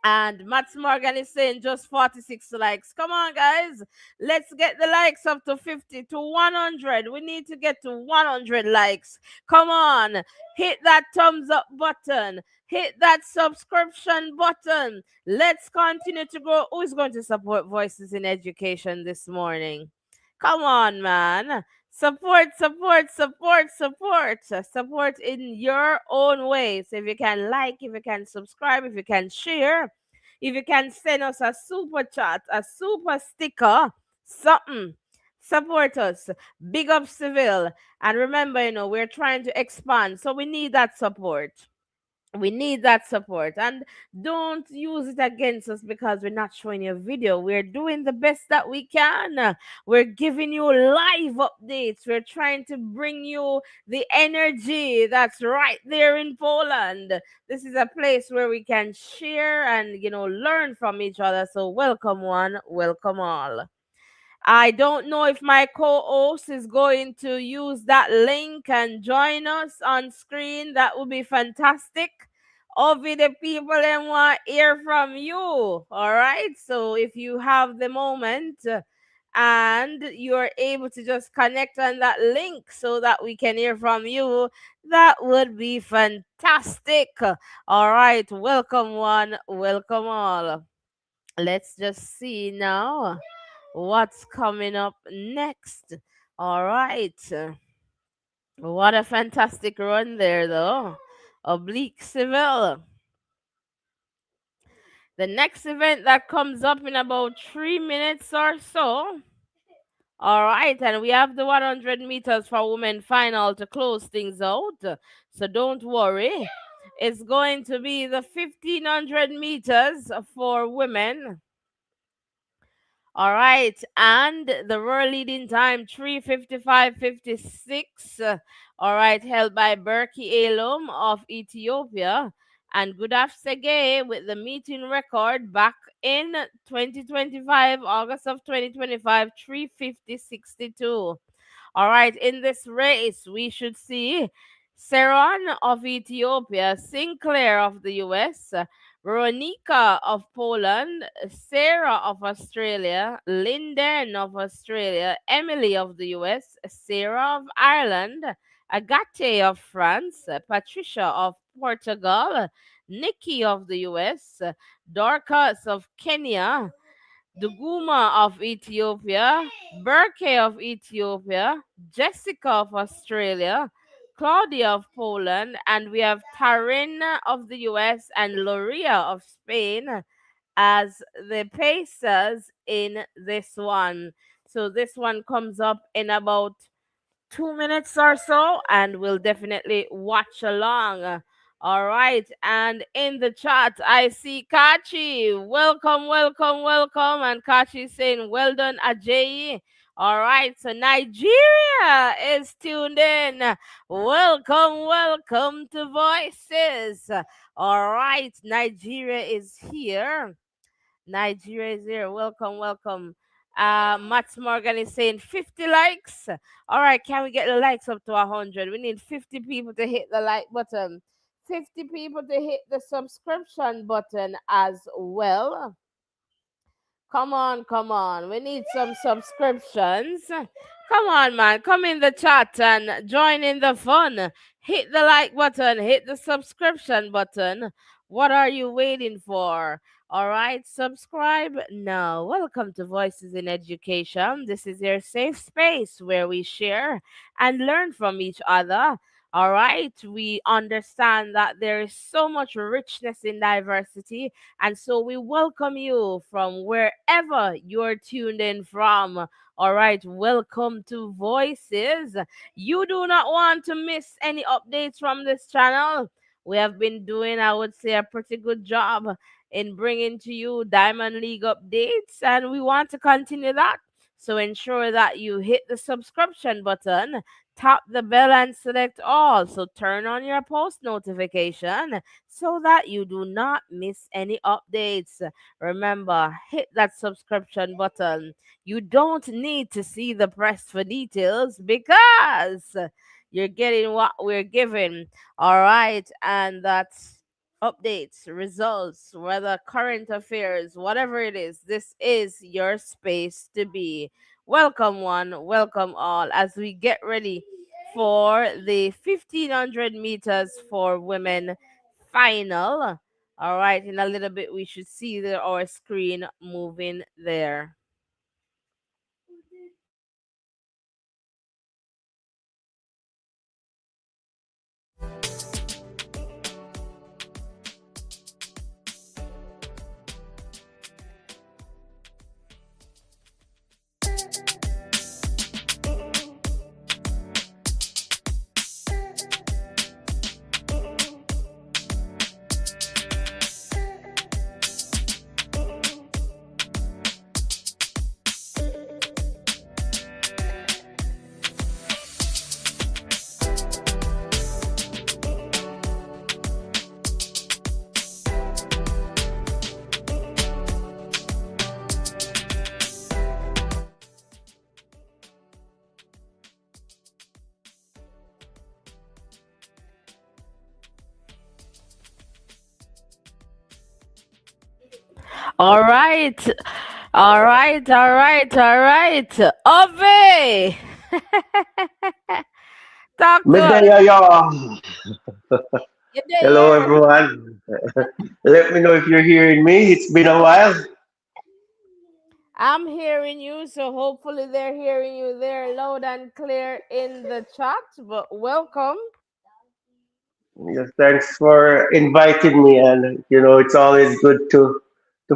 And Mats Morgan is saying just 46 likes. Come on, guys. Let's get the likes up to 50 to 100. We need to get to 100 likes. Come on. Hit that thumbs up button. Hit that subscription button. Let's continue to grow. Who is going to support Voices in Education this morning? Come on, man. Support, support, support, support. Support in your own way. So if you can like, if you can subscribe, if you can share, if you can send us a super chat, a super sticker, something. Support us. Big up Seville. And remember, we're trying to expand. So we need that support. We need that support. And don't use it against us because we're not showing you a video. We're doing the best that we can. We're giving you live updates. We're trying to bring you the energy that's right there in Poland. This is a place where we can share and learn from each other. So welcome one, welcome all. I don't know if my co-host is going to use that link and join us on screen. That would be fantastic. Ovi, the people and want to hear from you. All right. So if you have the moment and you're able to just connect on that link so that we can hear from you, that would be fantastic. All right. Welcome one. Welcome all. Let's just see now what's coming up next. All right. What a fantastic run there, though. Oblique Civil. The next event that comes up in about 3 minutes or so. All right, and we have the 100 meters for women final to close things out. So don't worry. It's going to be the 1500 meters for women. All right, and the world leading time 3:55:56. All right, held by Berkey Alum of Ethiopia and Gudaf Sege with the meeting record back in 2025, August of 2025, 3:50:62. All right, in this race, we should see Seron of Ethiopia, Sinclair of the US, Veronica of Poland, Sarah of Australia, Linden of Australia, Emily of the US, Sarah of Ireland, Agate of France, Patricia of Portugal, Nikki of the US, Dorcas of Kenya, Duguma of Ethiopia, Berke of Ethiopia, Jessica of Australia, Claudia of Poland, and we have Tarina of the US and Loria of Spain. as the Pacers in this one. So this one comes up in about 2 minutes or so, and we'll definitely watch along. All right, and in the chat, I see Kachi. Welcome, welcome, welcome. And Kachi saying, well done, Ajayi. All right, so Nigeria is tuned in. Welcome, welcome to Voices. All right, Nigeria is here. Nigeria is here. Welcome, welcome. Matt Morgan is saying 50 likes. All right, can we get the likes up to 100? We need 50 people to hit the like button, 50 people to hit the subscription button as well. Come on, come on. We need some subscriptions. Come on, man. Come in the chat and join in the fun. Hit the like button, hit the subscription button. What are you waiting for? All right, subscribe now. Welcome to Voices in Education. This is your safe space where we share and learn from each other. All right, we understand that there is so much richness in diversity, and so we welcome you from wherever you're tuned in from. All right, welcome to Voices. You do not want to miss any updates from this channel. We have been doing, I would say, a pretty good job in bringing to you Diamond League updates, and we want to continue that. So ensure that you hit the subscription button, tap the bell, and select all. So turn on your post notification so that you do not miss any updates. Remember, hit that subscription button. You don't need to see the press for details because you're getting what we're giving. All right, and that's updates, results, whether current affairs, whatever it is, this is your space to be. Welcome, one, welcome all, as we get ready for the 1500 meters for women final. All right, in a little bit, we should see our screen moving there. All right, all right, all right, all right. Ove, talk to us. Midday, yo. You Hello, there? everyone. Let me know if you're hearing me. It's been a while. I'm hearing you, so hopefully they're hearing you there loud and clear in the chat. But welcome. Yes, thanks for inviting me. And it's always good to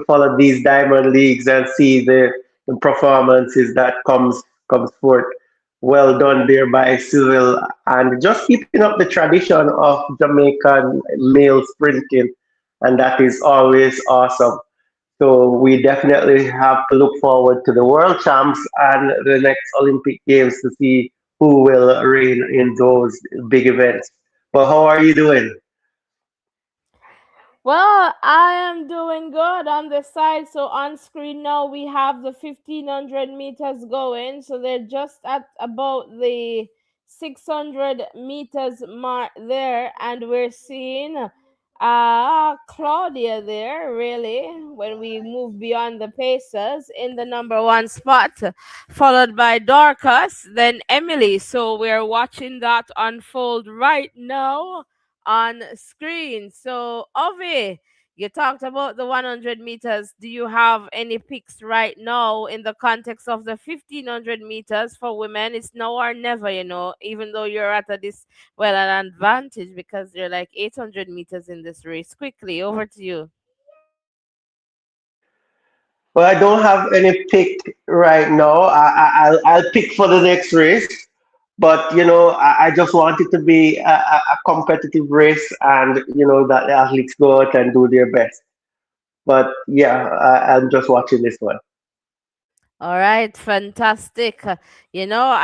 follow these diamond leagues and see the performances that comes forth. Well done there by Cyril, and just keeping up the tradition of Jamaican male sprinting, and that is always awesome. So we definitely have to look forward to the world champs and the next Olympic Games to see who will reign in those big events. But how are you doing? Well, I am doing good on the side. So on screen now we have the 1500 meters going. So they're just at about the 600 meters mark there, and we're seeing Claudia there really when we move beyond the Pacers in the number one spot, followed by Dorcas, then Emily. So we're watching that unfold right now on screen. So, Ovi, you talked about the 100 meters. Do you have any picks right now in the context of the 1500 meters for women? It's now or never, even though you're at an advantage because you're like 800 meters in this race. Quickly, over to you. Well, I don't have any pick right now. I'll pick for the next race, but I just want it to be a competitive race, and that the athletes go out and do their best. But yeah, I'm just watching this one. All right, fantastic. I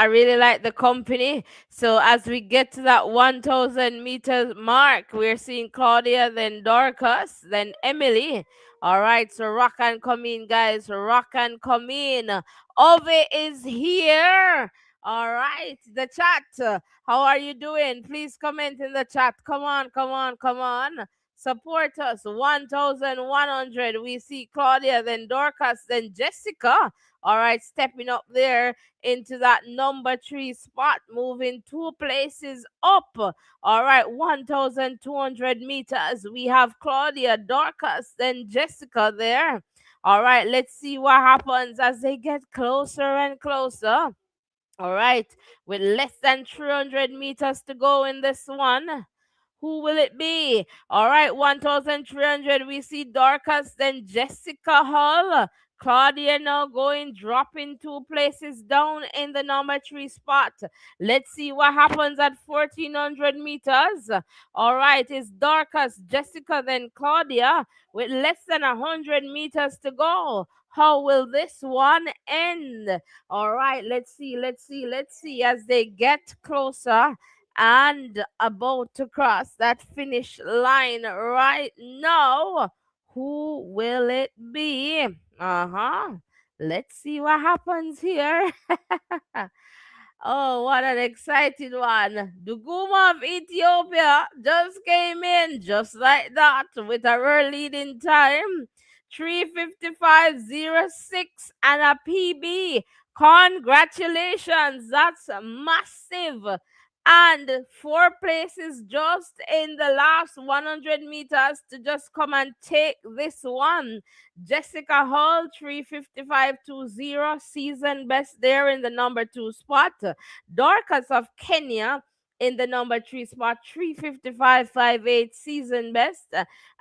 really like the company. So as we get to that 1,000 meters mark, we're seeing Claudia, then Dorcas, then Emily. All right, so rock and come in, guys. Rock and come in. Ove is here. All right, the chat. How are you doing? Please comment in the chat. Come on, come on, come on. Support us. 1,100. We see Claudia, then Dorcas, then Jessica. All right, stepping up there into that number three spot, moving two places up. All right, 1,200 meters. We have Claudia, Dorcas, then Jessica there. All right, let's see what happens as they get closer and closer. All right, with less than 300 meters to go in this one. Who will it be? All right, 1,300. We see Dorcas, then Jessica Hall. Claudia now going, dropping two places down in the number three spot. Let's see what happens at 1,400 meters. All right, it's Dorcas, Jessica, then Claudia with less than 100 meters to go. How will this one end? All right, let's see, let's see, let's see as they get closer and about to cross that finish line right now. Who will it be? Uh-huh. Let's see what happens here. Oh, what an exciting one. Duguma of Ethiopia just came in just like that with a real leading time. 3:55.06 and a PB. Congratulations. That's massive. And four places just in the last 100 meters to just come and take this one. Jessica Hall, 3:55.20, season best there in the number two spot. Dorcas of Kenya in the number three spot, 3:55.58, season best.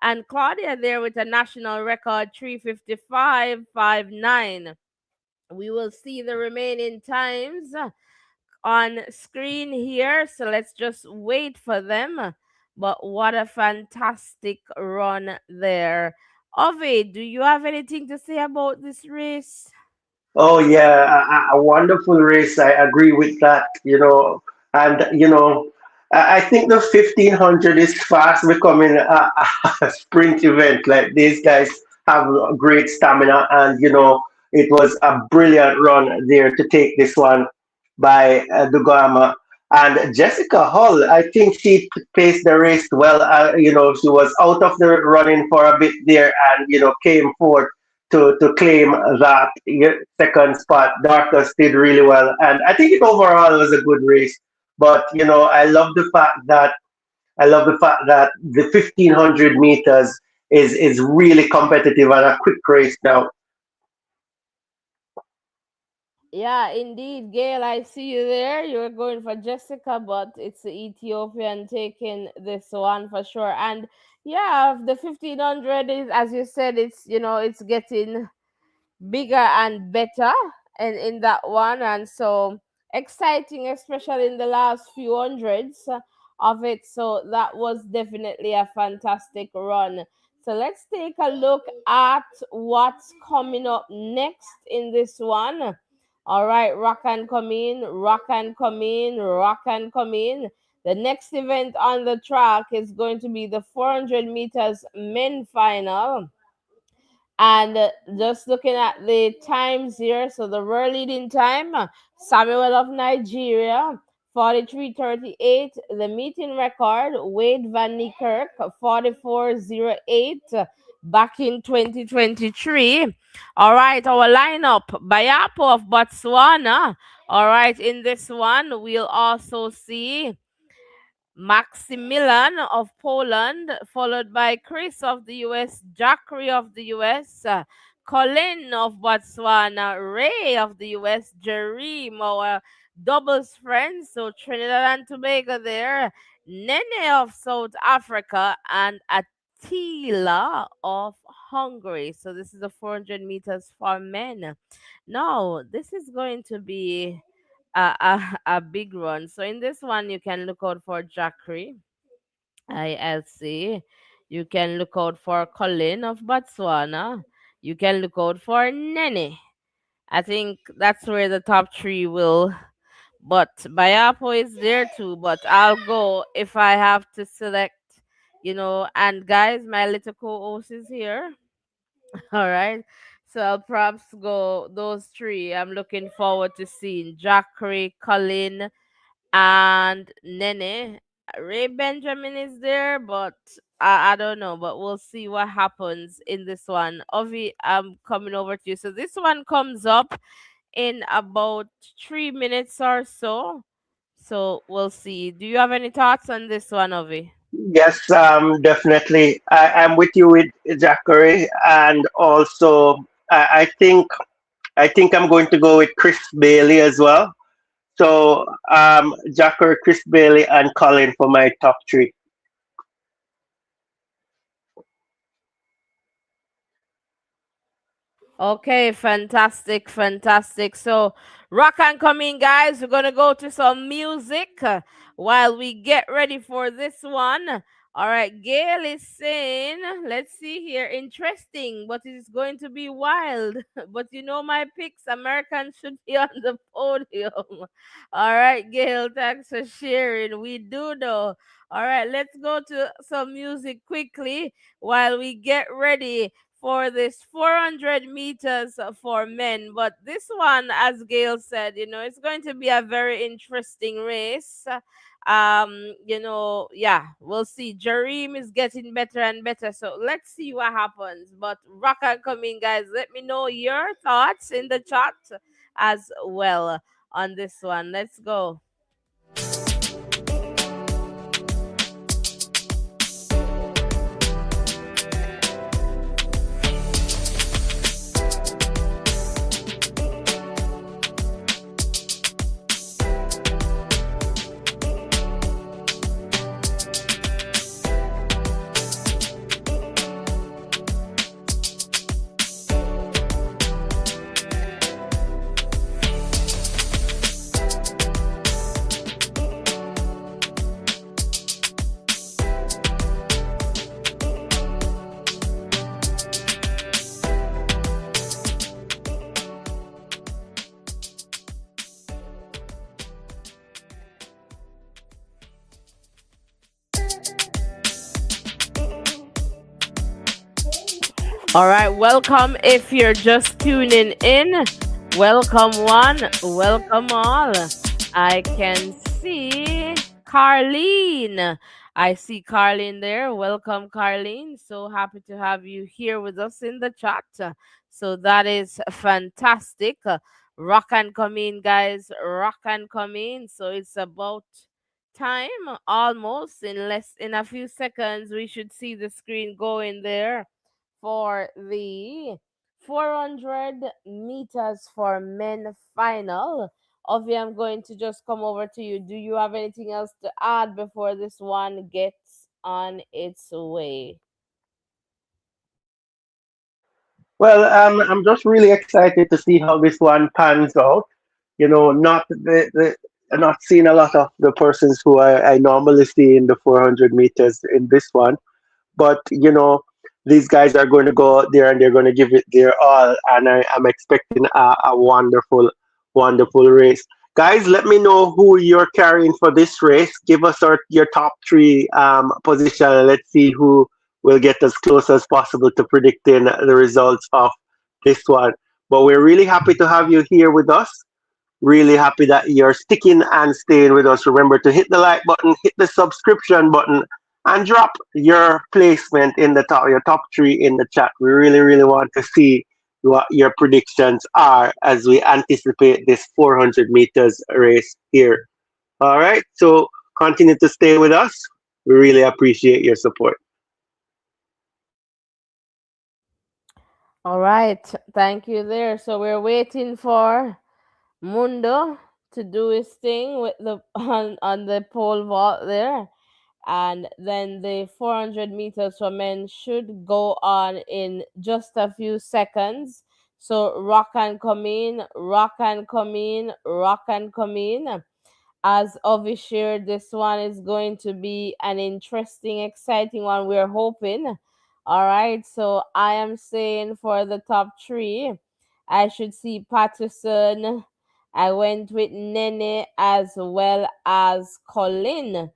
And Claudia there with a national record, 3:55.59. We will see the remaining times on screen here. So let's just wait for them. But what a fantastic run there. Ovid, do you have anything to say about this race? Oh yeah, a wonderful race. I agree with that. And I think the 1500 is fast becoming a sprint event. Like these guys have great stamina, and it was a brilliant run there to take this one by Dugama. And Jessica Hull, I think she paced the race well. She was out of the running for a bit there, and came forth to claim that second spot. Darkus did really well, and I think it overall was a good race. But I love the fact that the 1500 meters is really competitive and a quick race now. Yeah, indeed, Gail, I see you there. You're going for Jessica, but it's the Ethiopian taking this one for sure. And yeah, the 1500 is, as you said, it's getting bigger and better in that one, and so exciting, especially in the last few hundreds of it. So that was definitely a fantastic run. So let's take a look at what's coming up next in this one. All right, rock and come in, rock and come in, rock and come in. The next event on the track is going to be the 400 meters men final, and just looking at the times here, so the world leading time, Samuel of Nigeria, 43:38. The meeting record, Wade Van Niekerk, 44:08, back in 2023. All right, our lineup, Bayapo of Botswana. All right, in this one, we'll also see Maximilian of Poland, followed by Chris of the US, Jackery of the US, Colin of Botswana, Ray of the US, Jerim, our doubles friends, so Trinidad and Tobago there, Nene of South Africa, and Attila of Hungary. So this is the 400 meters for men. Now, this is going to be a big run. So in this one, you can look out for Jackery, ILC. You can look out for Colin of Botswana. You can look out for Nene. I think that's where the top three will. But Bayapo is there too. But I'll go if I have to select, And guys, my little co-host is here. All right. So I'll perhaps go those three. I'm looking forward to seeing Jackery, Colin, and Nene. Ray Benjamin is there, but I don't know. But we'll see what happens in this one. Ovi, I'm coming over to you. So this one comes up in about 3 minutes or so. So we'll see. Do you have any thoughts on this one, Ovi? Yes, definitely. I'm with you with Zachary, and also I think I'm going to go with Chris Bailey as well. So Zachary, Chris Bailey, and Colin for my top three. Okay, fantastic, fantastic. So, rock and coming, guys. We're gonna go to some music while we get ready for this one. All right, Gail is saying, let's see here, interesting, but it is going to be wild. But you know my picks, Americans should be on the podium. All right, Gail, thanks for sharing. We do know. All right, let's go to some music quickly while we get ready for this 400 meters for men. But this one, as Gail said, it's going to be a very interesting race. Yeah, we'll see. Jareem is getting better and better. So let's see what happens. But rock and coming, guys. Let me know your thoughts in the chat as well on this one. Let's go. All right, welcome if you're just tuning in. Welcome one, welcome all. I can see Carlene. I see Carlene there. Welcome, Carlene. So happy to have you here with us in the chat. So that is fantastic. Rock and come in, guys. Rock and come in. So it's about time almost in a few seconds we should see the screen going there for the 400 meters for men final. Ovi, I'm going to just come over to you. Do you have anything else to add before this one gets on its way? Well, I'm just really excited to see how this one pans out. Not not seeing a lot of the persons who I normally see in the 400 meters in this one. But these guys are going to go out there and they're going to give it their all, and I'm expecting a wonderful race. Guys, let me know who you're carrying for this race. Give us your top three position, and let's see who will get as close as possible to predicting the results of this one. But we're really happy to have you here with us. Really happy that you're sticking and staying with us. Remember to hit the like button, hit the subscription button, and drop your placement in the top, your top three in the chat. We really, really want to see what your predictions are as we anticipate this 400 meters race here. All right, so continue to stay with us. We really appreciate your support. All right, thank you there. So we're waiting for Mundo to do his thing with the on the pole vault there. And then the 400 meters for men should go on in just a few seconds. So rock and come in, rock and come in, rock and come in. As Ovi shared, this one is going to be an interesting, exciting one. We're hoping. All right. So I am saying for the top three, I should see Patterson. I went with Nene as well as Colin.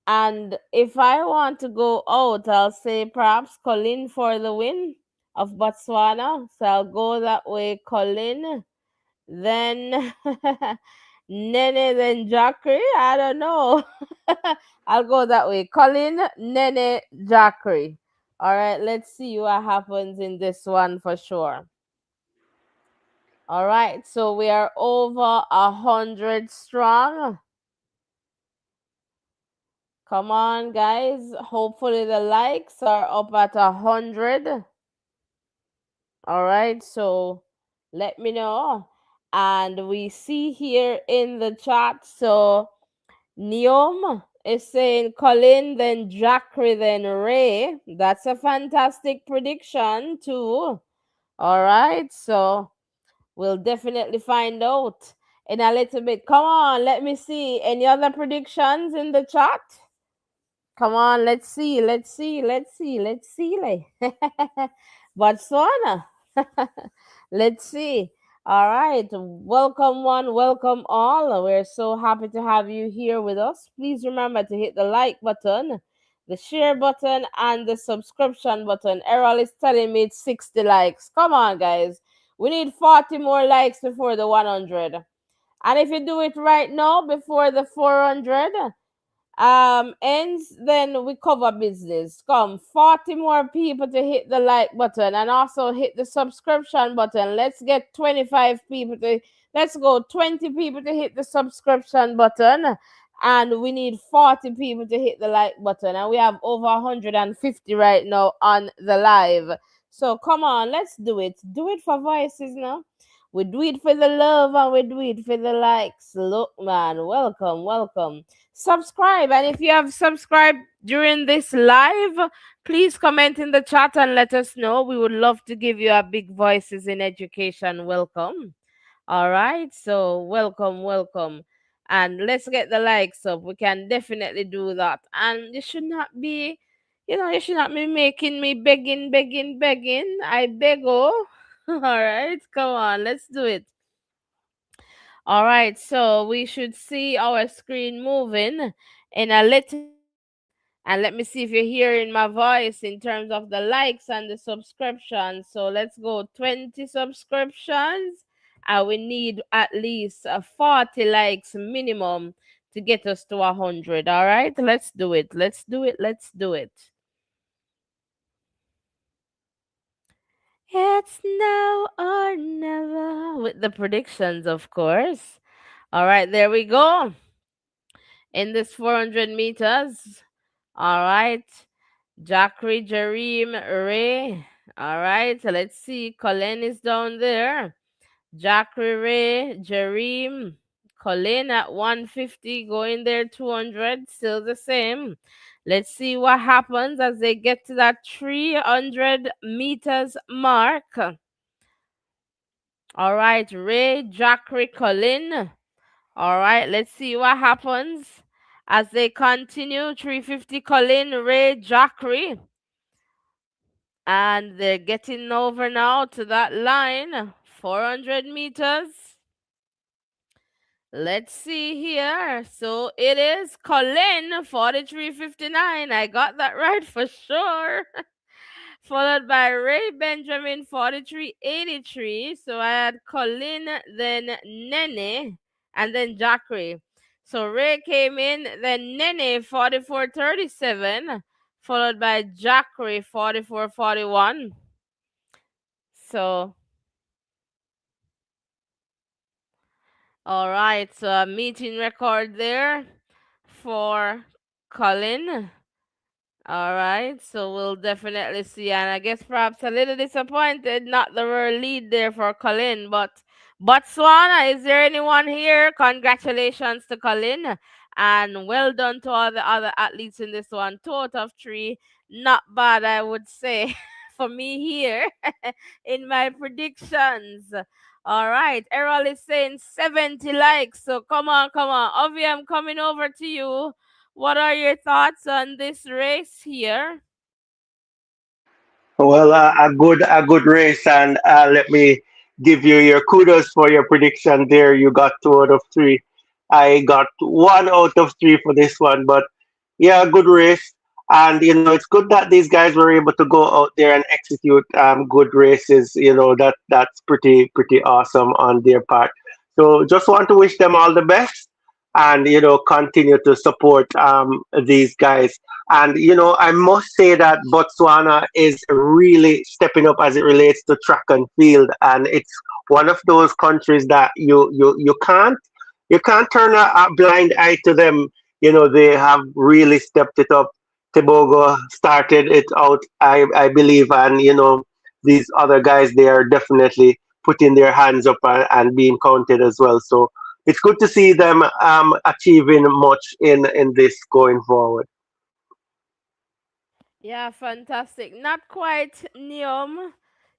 And if I want to go out, I'll say perhaps Colin for the win of Botswana. So I'll go that way, Colin. Then Nene, then Jackery. I don't know. I'll go that way. Colin, Nene, Jackery. All right, let's see what happens in this one for sure. All right, so we are over 100 strong. Come on, guys. Hopefully the likes are up at 100. All right, so let me know. And we see here in the chat, so Neom is saying Colin, then Jackery, then Ray. That's a fantastic prediction, too. All right, so we'll definitely find out in a little bit. Come on, let me see. Any other predictions in the chat? Come on, let's see, let's see, let's see, let's see. Botswana. Let's see. All right. Welcome, one. Welcome, all. We're so happy to have you here with us. Please remember to hit the like button, the share button, and the subscription button. Errol is telling me it's 60 likes. Come on, guys. We need 40 more likes before the 100. And if you do it right now before the 400, ends, then we cover business. Come 40 more people to hit the like button and also hit the subscription button. Let's get 25 people to, let's go 20 people to hit the subscription button, and we need 40 people to hit the like button, and we have over 150 right now on the live. So come on, let's do it for voices now. We do it for the love and we do it for the likes. Look, man, welcome, welcome. Subscribe, and if you have subscribed during this live, please comment in the chat and let us know. We would love to give you a big voices in education welcome. All right, so welcome, welcome, and let's get the likes up. We can definitely do that, and you should not be, you should not be making me begging, begging, begging. I beg, oh. All right, come on, let's do it. All right, so we should see our screen moving in a little bit. And let me see if you're hearing my voice in terms of the likes and the subscriptions. So let's go 20 subscriptions. And we need at least 40 likes minimum to get us to 100. All right, let's do it. Let's do it. Let's do it. It's now or never with the predictions, of course. All right, there we go. In this 400 meters. All right. Jackery, Jareem, Ray. All right. So let's see. Colin is down there. Jackery, Ray, Jareem. Colin at 150 going there 200. Still the same. Let's see what happens as they get to that 300 meters mark. All right. Ray, Jackery, Colin. All right, let's see what happens as they continue. 350 Colin, Ray, Jackery. And they're getting over now to that line. 400 meters. Let's see here. So it is Colin, 43.59. I got that right for sure. Followed by Ray Benjamin, 43.83. So I had Colin, then Nene, and then Jackery. So Ray came in, then Nene, 44.37, followed by Jackery, 44.41. So, all right. So a meeting record there for Colin. All right, so we'll definitely see. And I guess perhaps a little disappointed not the world lead there for Colin. But Botswana, is there anyone here? Congratulations to Colin. And well done to all the other athletes in this one. 2 out of 3. Not bad, I would say, for me here in my predictions. All right. Errol is saying 70 likes. So come on, come on. Ovi, I'm coming over to you. What are your thoughts on this race here? Well, a good race, and let me give you your kudos for your prediction there. You got 2 out of 3. I got 1 out of 3 for this one, but yeah, good race. And it's good that these guys were able to go out there and execute good races. That's pretty awesome on their part. So just want to wish them all the best, and continue to support these guys. And I must say that Botswana is really stepping up as it relates to track and field, and it's one of those countries that you can't turn a blind eye to them. They have really stepped it up. Tobago started it out, I believe, and these other guys, they are definitely putting their hands up and being counted as well. So it's good to see them achieving much in this going forward. Yeah, fantastic. Not quite Neom.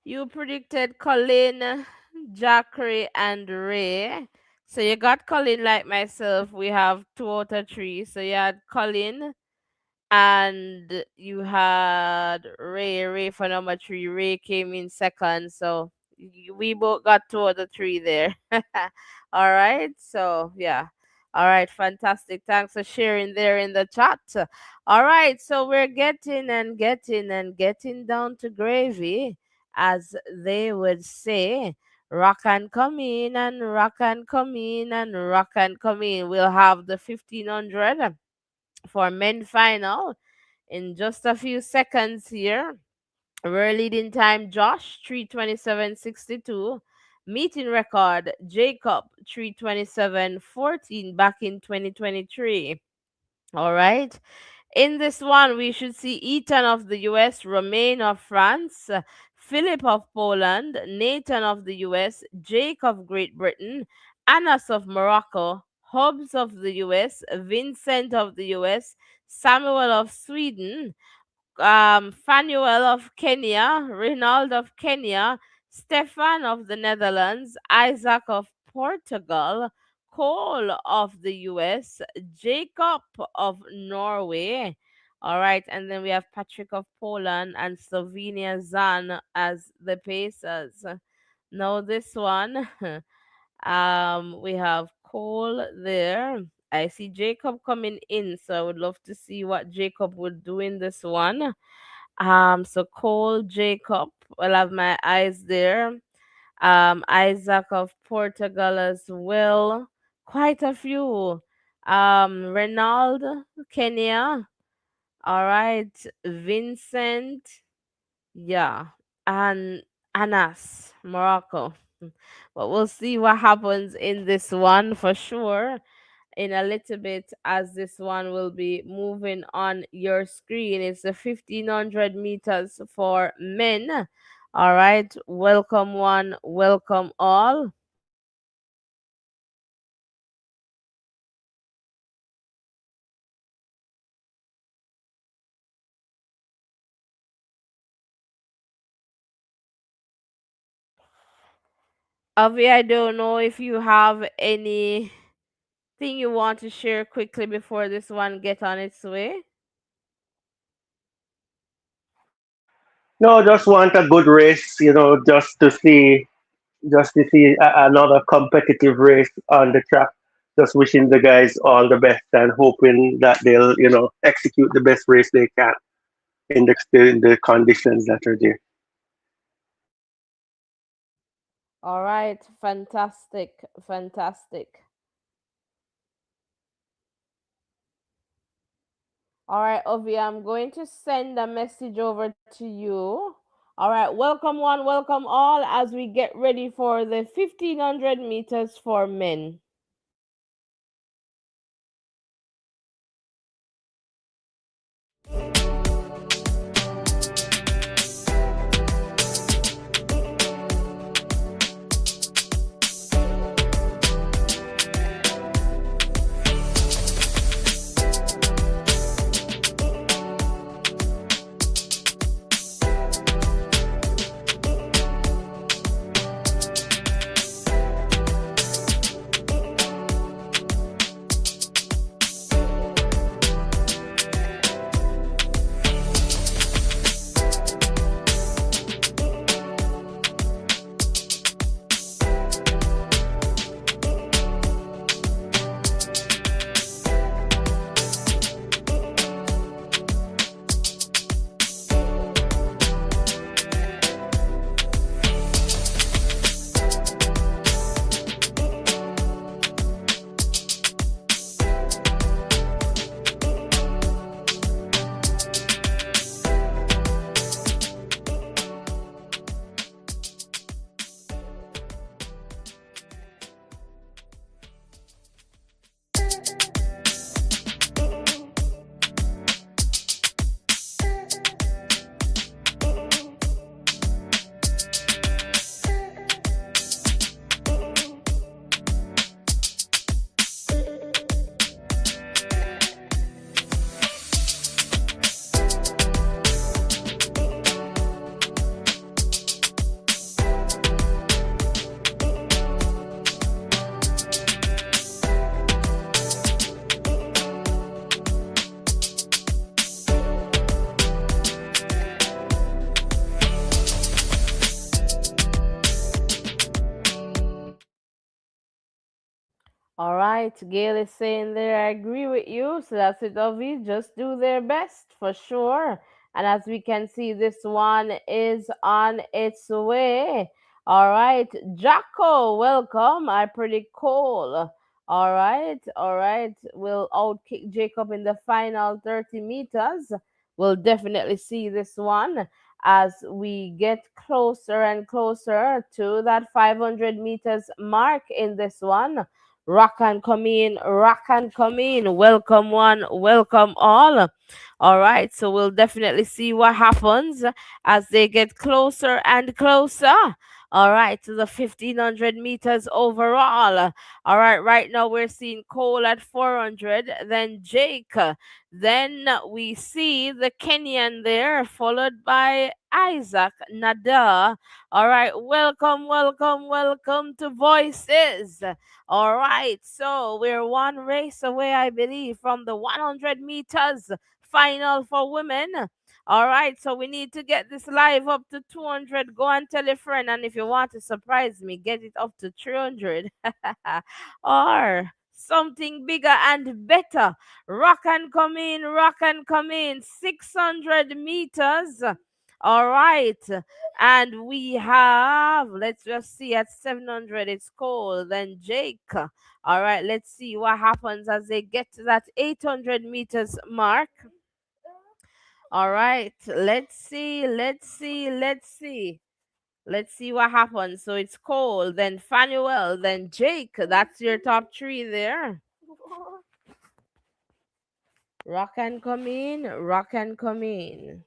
You predicted Colin, Jackery, and Ray. So you got Colin like myself. We have 2 out of 3. So you had Colin, and you had Ray for number 3. Ray came in second, so we both got 2 out of 3 there. All right, so yeah. All right, fantastic. Thanks for sharing there in the chat. All right, so we're getting down to gravy, as they would say. Rock and come in, and rock and come in, and rock and come in. We'll have the 1500 for men final in just a few seconds here. We're leading time Josh 3:27:62. Meeting record Jacob 3:27:14 back in 2023. All right. In this one, we should see Ethan of the US, Romain of France, Philip of Poland, Nathan of the US, Jake of Great Britain, Anas of Morocco, Hobbs of the US, Vincent of the US, Samuel of Sweden, Fanuel of Kenya, Rinald of Kenya, Stefan of the Netherlands, Isaac of Portugal, Cole of the US, Jacob of Norway. All right, and then we have Patrick of Poland and Slovenia Zan as the Pacers. Now this one, we have Cole there. I see Jacob coming in, so I would love to see what Jacob would do in this one. So Cole, Jacob, will have my eyes there. Isaac of Portugal as well. Quite a few. Renald, Kenya. All right. Vincent, yeah. And Anas, Morocco. But we'll see what happens in this one for sure in a little bit, as this one will be moving on your screen. It's the 1500 meters for men. All right. Welcome one, welcome all. Avi, I don't know if you have anything you want to share quickly before this one get on its way. No, just want a good race, just to see another competitive race on the track. Just wishing the guys all the best and hoping that they'll, execute the best race they can in the conditions that are there. All right. Fantastic. Fantastic. All right, Ovi, I'm going to send a message over to you. All right, welcome one, welcome all as we get ready for the 1500 meters for men. All right, Gail is saying there, I agree with you. So that's it, Ovi. Just do their best for sure. And as we can see, this one is on its way. All right, Jacko, welcome. I pretty cool. All right. We'll outkick Jacob in the final 30 meters. We'll definitely see this one as we get closer and closer to that 500 meters mark in this one. Rock and come in, rock and come in. Welcome one, welcome all. All right, so we'll definitely see what happens as they get closer and closer. All right, to the 1500 meters overall. All right, right now we're seeing Cole at 400, then Jake. Then we see the Kenyan there, followed by Isaac Nada. All right, welcome, welcome, welcome to Voices. All right, so we're one race away, I believe, from the 100 meters final for women. All right, so we need to get this live up to 200. Go and tell a friend, and if you want to surprise me, get it up to 300 or something bigger and better. Rock and come in, rock and come in. 600 meters. All right. And we have, let's just see, at 700, it's Cole, then Jake. All right, let's see what happens as they get to that 800 meters mark. All right, let's see, let's see, let's see. Let's see what happens. So it's Cole, then Fanuel, then Jake. That's your top three there. Rock and come in, rock and come in.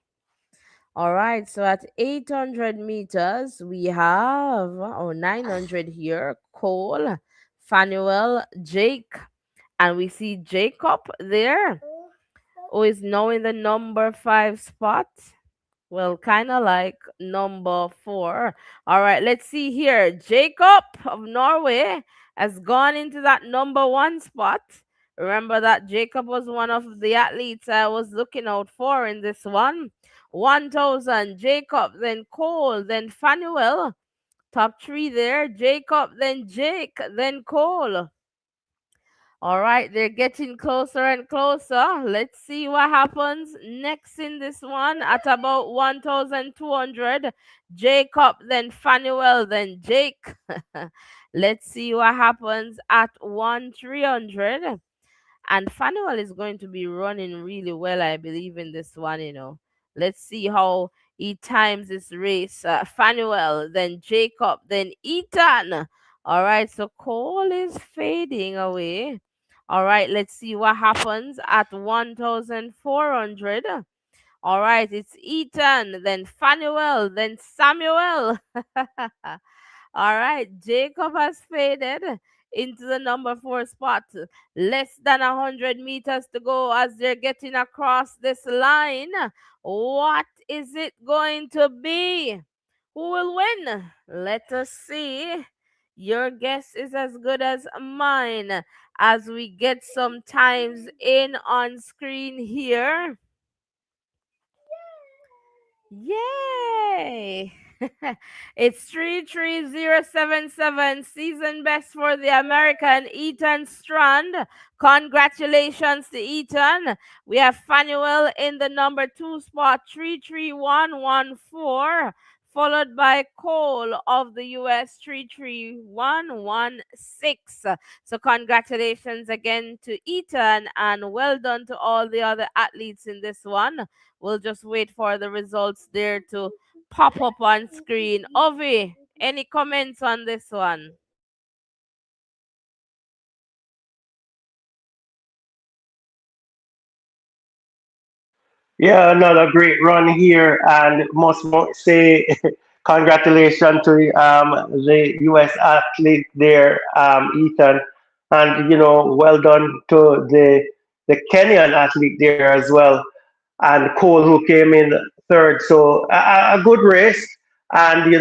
All right, so at 800 meters, we have, 900 here, Cole, Fanuel, Jake, and we see Jacob there, who is now in the number 5 spot. Well, kind of like number 4. All right, let's see here. Jacob of Norway has gone into that number 1 spot. Remember that Jacob was one of the athletes I was looking out for in this one. 1000, Jacob, then Cole, then Fanuel. Top 3 there. Jacob, then Jake, then Cole. All right, they're getting closer and closer. Let's see what happens next in this one at about 1200. Jacob, then Fanuel, then Jake. Let's see what happens at 1300. And Fanuel is going to be running really well, I believe, in this one. Let's see how he times this race. Fanuel, then Jacob, then Ethan. All right, so Cole is fading away. All right, let's see what happens at 1400. All right, it's Ethan, then Fanuel, then Samuel. All right, Jacob has faded into the number 4 spot. Less than 100 meters to go as they're getting across this line. What is it going to be? Who will win? Let us see. Your guess is as good as mine as we get some times in on screen here. Yay! It's 33077, season best for the American Ethan Strand. Congratulations to Ethan. We have Fanuel in the number 2 spot, 33114, followed by Cole of the US, 33116. So congratulations again to Ethan, and well done to all the other athletes in this one. We'll just wait for the results there to pop up on screen. Ovi, any comments on this one? Yeah, another great run here, and say congratulations to the U.S. athlete there, Ethan, and well done to the Kenyan athlete there as well, and Cole who came in third. So a good race, and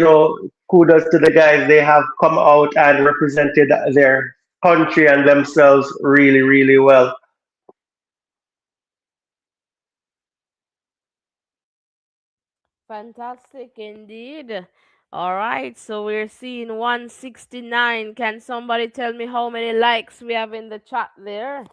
kudos to the guys. They have come out and represented their country and themselves really, really well. Fantastic indeed. All right, so we're seeing 169. Can somebody tell me how many likes we have in the chat there?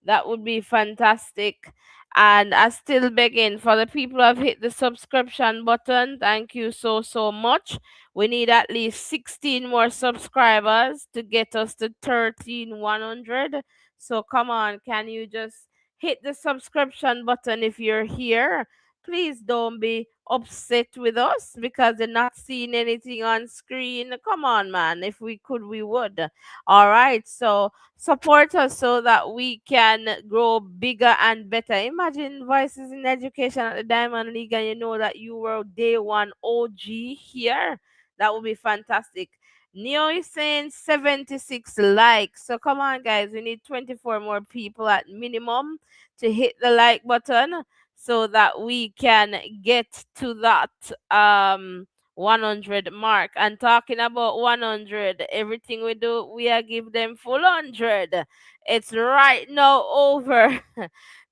That would be fantastic. And I still begging for the people who have hit the subscription button. Thank you so much. We need at least 16 more subscribers to get us to 13,100. So come on, can you just hit the subscription button if you're here? Please don't be upset with us because they're not seeing anything on screen. Come on, man. If we could, we would. All right. So support us so that we can grow bigger and better. Imagine Voices in Education at the Diamond League, and you know that you were day one OG here. That would be fantastic. Neo is saying 76 likes. So come on, guys. We need 24 more people at minimum to hit the like button so that we can get to that 100 mark. And talking about 100, everything we do, we are give them full 100. It's right now over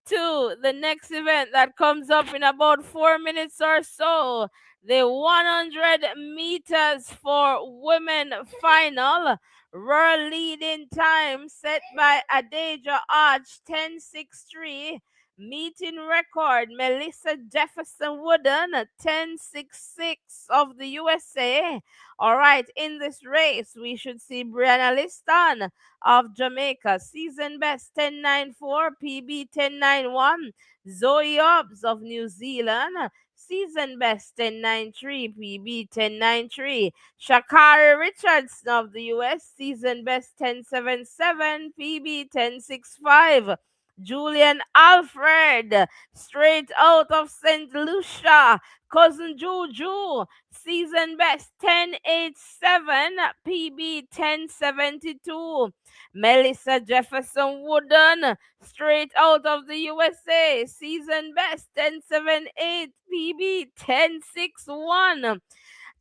to the next event that comes up in about 4 minutes or so. The 100 meters for women final. World leading time set by Adeja Arch 10:63. Meeting record Melissa Jefferson Wooden 10:66 of the USA. All right, in this race, we should see Brianna Liston of Jamaica, season best 10:94, PB 10:91. Zoe Hobbs of New Zealand, season best 10:93, PB 10:93. Shakari Richardson of the US, season best 10:77, PB 10:65. Julian Alfred, straight out of St. Lucia. Cousin Juju, season best 10:87, PB 10:72. Melissa Jefferson Wooden, straight out of the USA, season best 10:78, PB 10:61.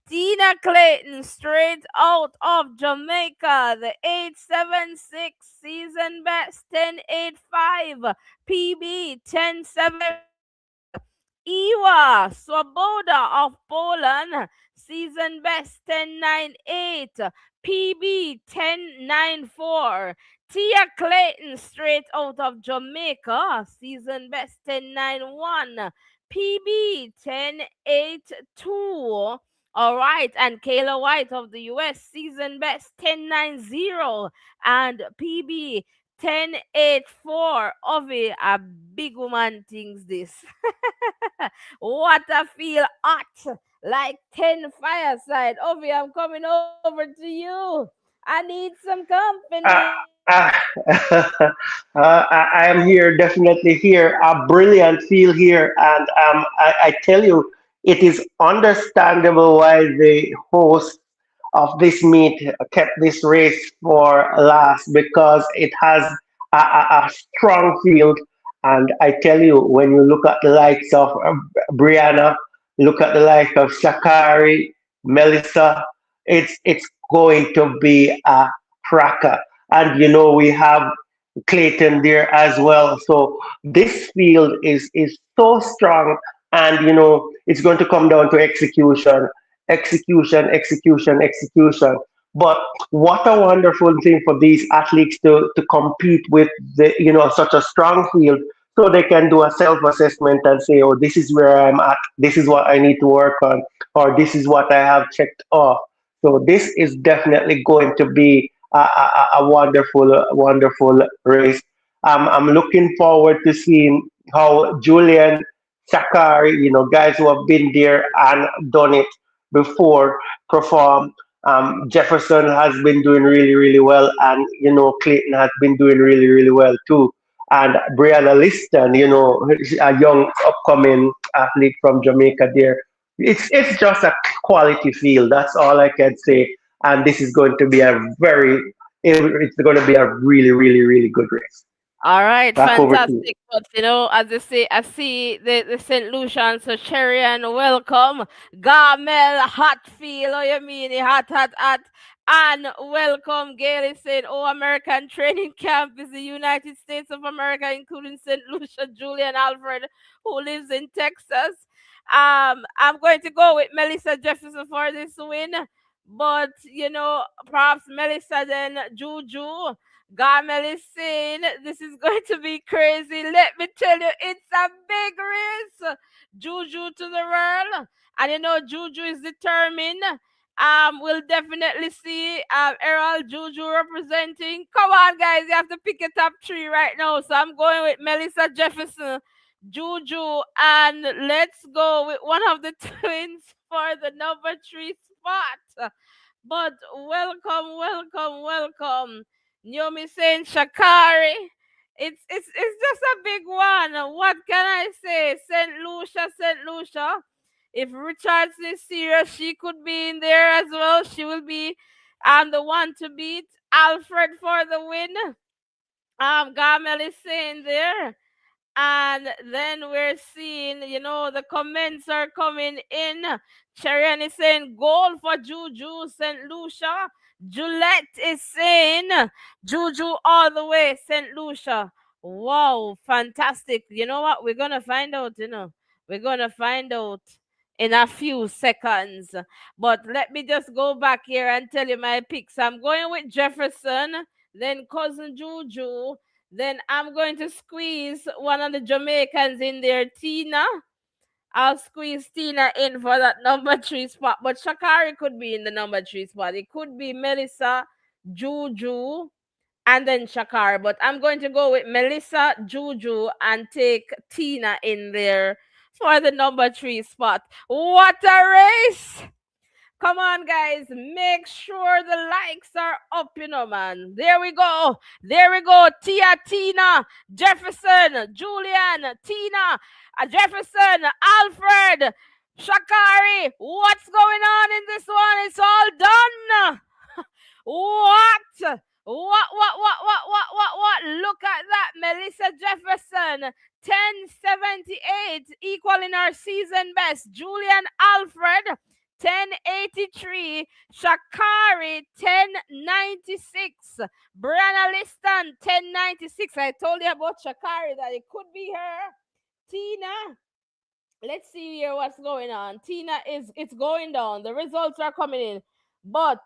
Tina Clayton, straight out of Jamaica, the 876 season best 1085, PB 1075. Iwa Swoboda of Poland, season best 1098, PB 1094. Tia Clayton, straight out of Jamaica, season best 1091, PB 1082. All right, and Kayla White of the US, season best 1090 and PB 1084. Ovi, a big woman thinks this. What I feel hot like 10 fireside. Ovi, I'm coming over to you. I need some Uh, company. uh, I am here, definitely here. A brilliant feel here, and I tell you, it is understandable why the host of this meet kept this race for last because it has a strong field. And I tell you, when you look at the likes of Brianna, look at the likes of Shakari, Melissa, it's going to be a cracker. And we have Clayton there as well. So this field is so strong, and it's going to come down to execution, execution, execution, execution. But what a wonderful thing for these athletes to compete with the such a strong field, so they can do a self-assessment and say, oh, this is where I'm at, this is what I need to work on, or this is what I have checked off. So this is definitely going to be a wonderful, wonderful race. I'm looking forward to seeing how Julian Sakari, guys who have been there and done it before, perform. Jefferson has been doing really, really well, and Clayton has been doing really, really well too. And Brianna Liston, a young upcoming athlete from Jamaica there. It's just a quality field. That's all I can say. And this is going to be it's going to be a really, really, really good race. All right, Back over to you. fantastic. But as they say, I see the St. Lucian, so Cherry and welcome. Garmel, Hatfield, oh you mean hot, hot, hot. And welcome, Gail is saying, oh, American training camp is the United States of America, including St. Lucia, Julian Alfred, who lives in Texas. I'm going to go with Melissa Jefferson for this win. But, perhaps Melissa then Juju. Gamel is saying this is going to be crazy. Let me tell you, it's a big race. Juju to the world. And Juju is determined. We'll definitely see Errol Juju representing. Come on, guys, you have to pick a top three right now. So I'm going with Melissa Jefferson, Juju, and let's go with one of the twins for the number three spot. But welcome, welcome, welcome. Naomi saying Shakari. It's just a big one. What can I say? St. Lucia, St. Lucia. If Richardson is serious, she could be in there as well. She will be the one to beat. Alfred for the win. Gamel is saying there. And then we're seeing, the comments are coming in. Cherian is saying goal for Juju, St. Lucia. Juliet is saying Juju all the way, St. Lucia. Wow, fantastic. You know what? We're going to find out. We're going to find out in a few seconds. But let me just go back here and tell you my picks. I'm going with Jefferson, then cousin Juju. Then I'm going to squeeze one of the Jamaicans in there, Tina. I'll squeeze Tina in for that number three spot. But Shakari could be in the number three spot. It could be Melissa, Juju, and then Shakari. But I'm going to go with Melissa, Juju, and take Tina in there for the number three spot. What a race! Come on, guys. Make sure the likes are up, man. There we go. There we go. Tia, Tina, Jefferson, Julian, Tina, Jefferson, Alfred, Shakari. What's going on in this one? It's all done. What? What? Look at that. Melissa Jefferson, 1078, equaling our season best. Julian Alfred, 1083. Shakari, 1096. Brianna Liston, 1096. I told you about Shakari that it could be her. Tina, let's see here what's going on. Tina it's going down. The results are coming in. But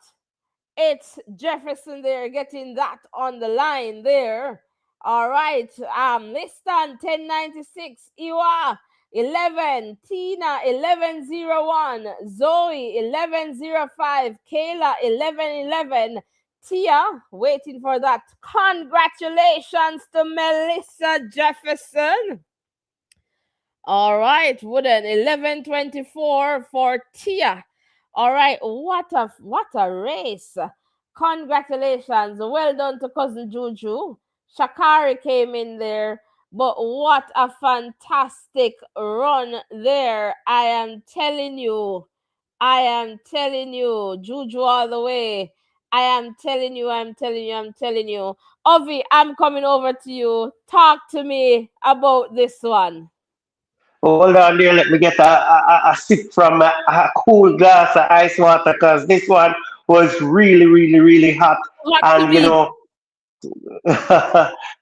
it's Jefferson there getting that on the line there. All right. Liston 1096. Iwa 11. Tina 1101. Zoe 1105. Kayla 1111. Tia waiting for that. Congratulations to Melissa Jefferson. All right, Wooden 1124 for Tia. All right, what a race! Congratulations, well done to cousin Juju. Shakari came in there, but what a fantastic run there! I am telling you, Juju all the way. I am telling you, I'm telling you. Ovi, I'm coming over to you. Talk to me about this one. Hold on there, let me get a sip from a cool glass of ice water because this one was really, really, really hot. What to And, be?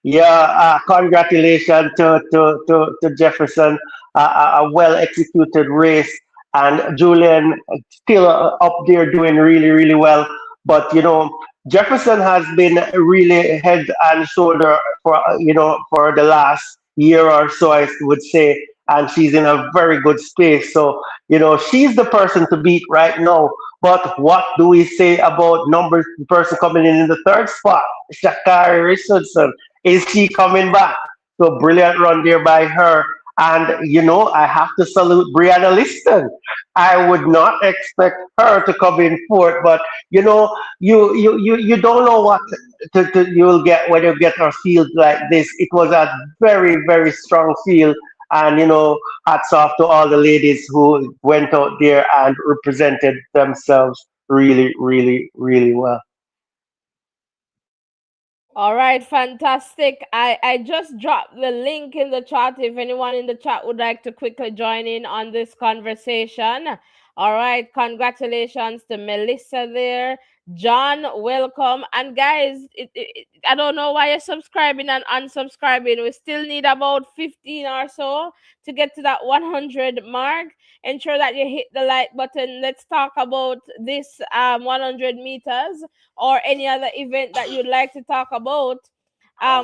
yeah, congratulations to Jefferson. A well executed race. And Julian still up there doing really, really well. But, Jefferson has been really head and shoulder for the last year or so, I would say. And she's in a very good space. So, she's the person to beat right now. But what do we say about number person coming in the third spot? Shakari Richardson. Is she coming back? So brilliant run there by her. And I have to salute Brianna Liston. I would not expect her to come in fourth, but you don't know what you'll get when you get a field like this. It was a very, very strong field. And hats off to all the ladies who went out there and represented themselves really, really, really well. All right, fantastic. I just dropped the link in the chat if anyone in the chat would like to quickly join in on this conversation. All right, congratulations to Melissa there, John, welcome. And guys, I don't know why you're subscribing and unsubscribing. We still need about 15 or so to get to that 100 mark. Ensure that you hit the like button. Let's talk about this 100 meters or any other event that you'd like to talk about.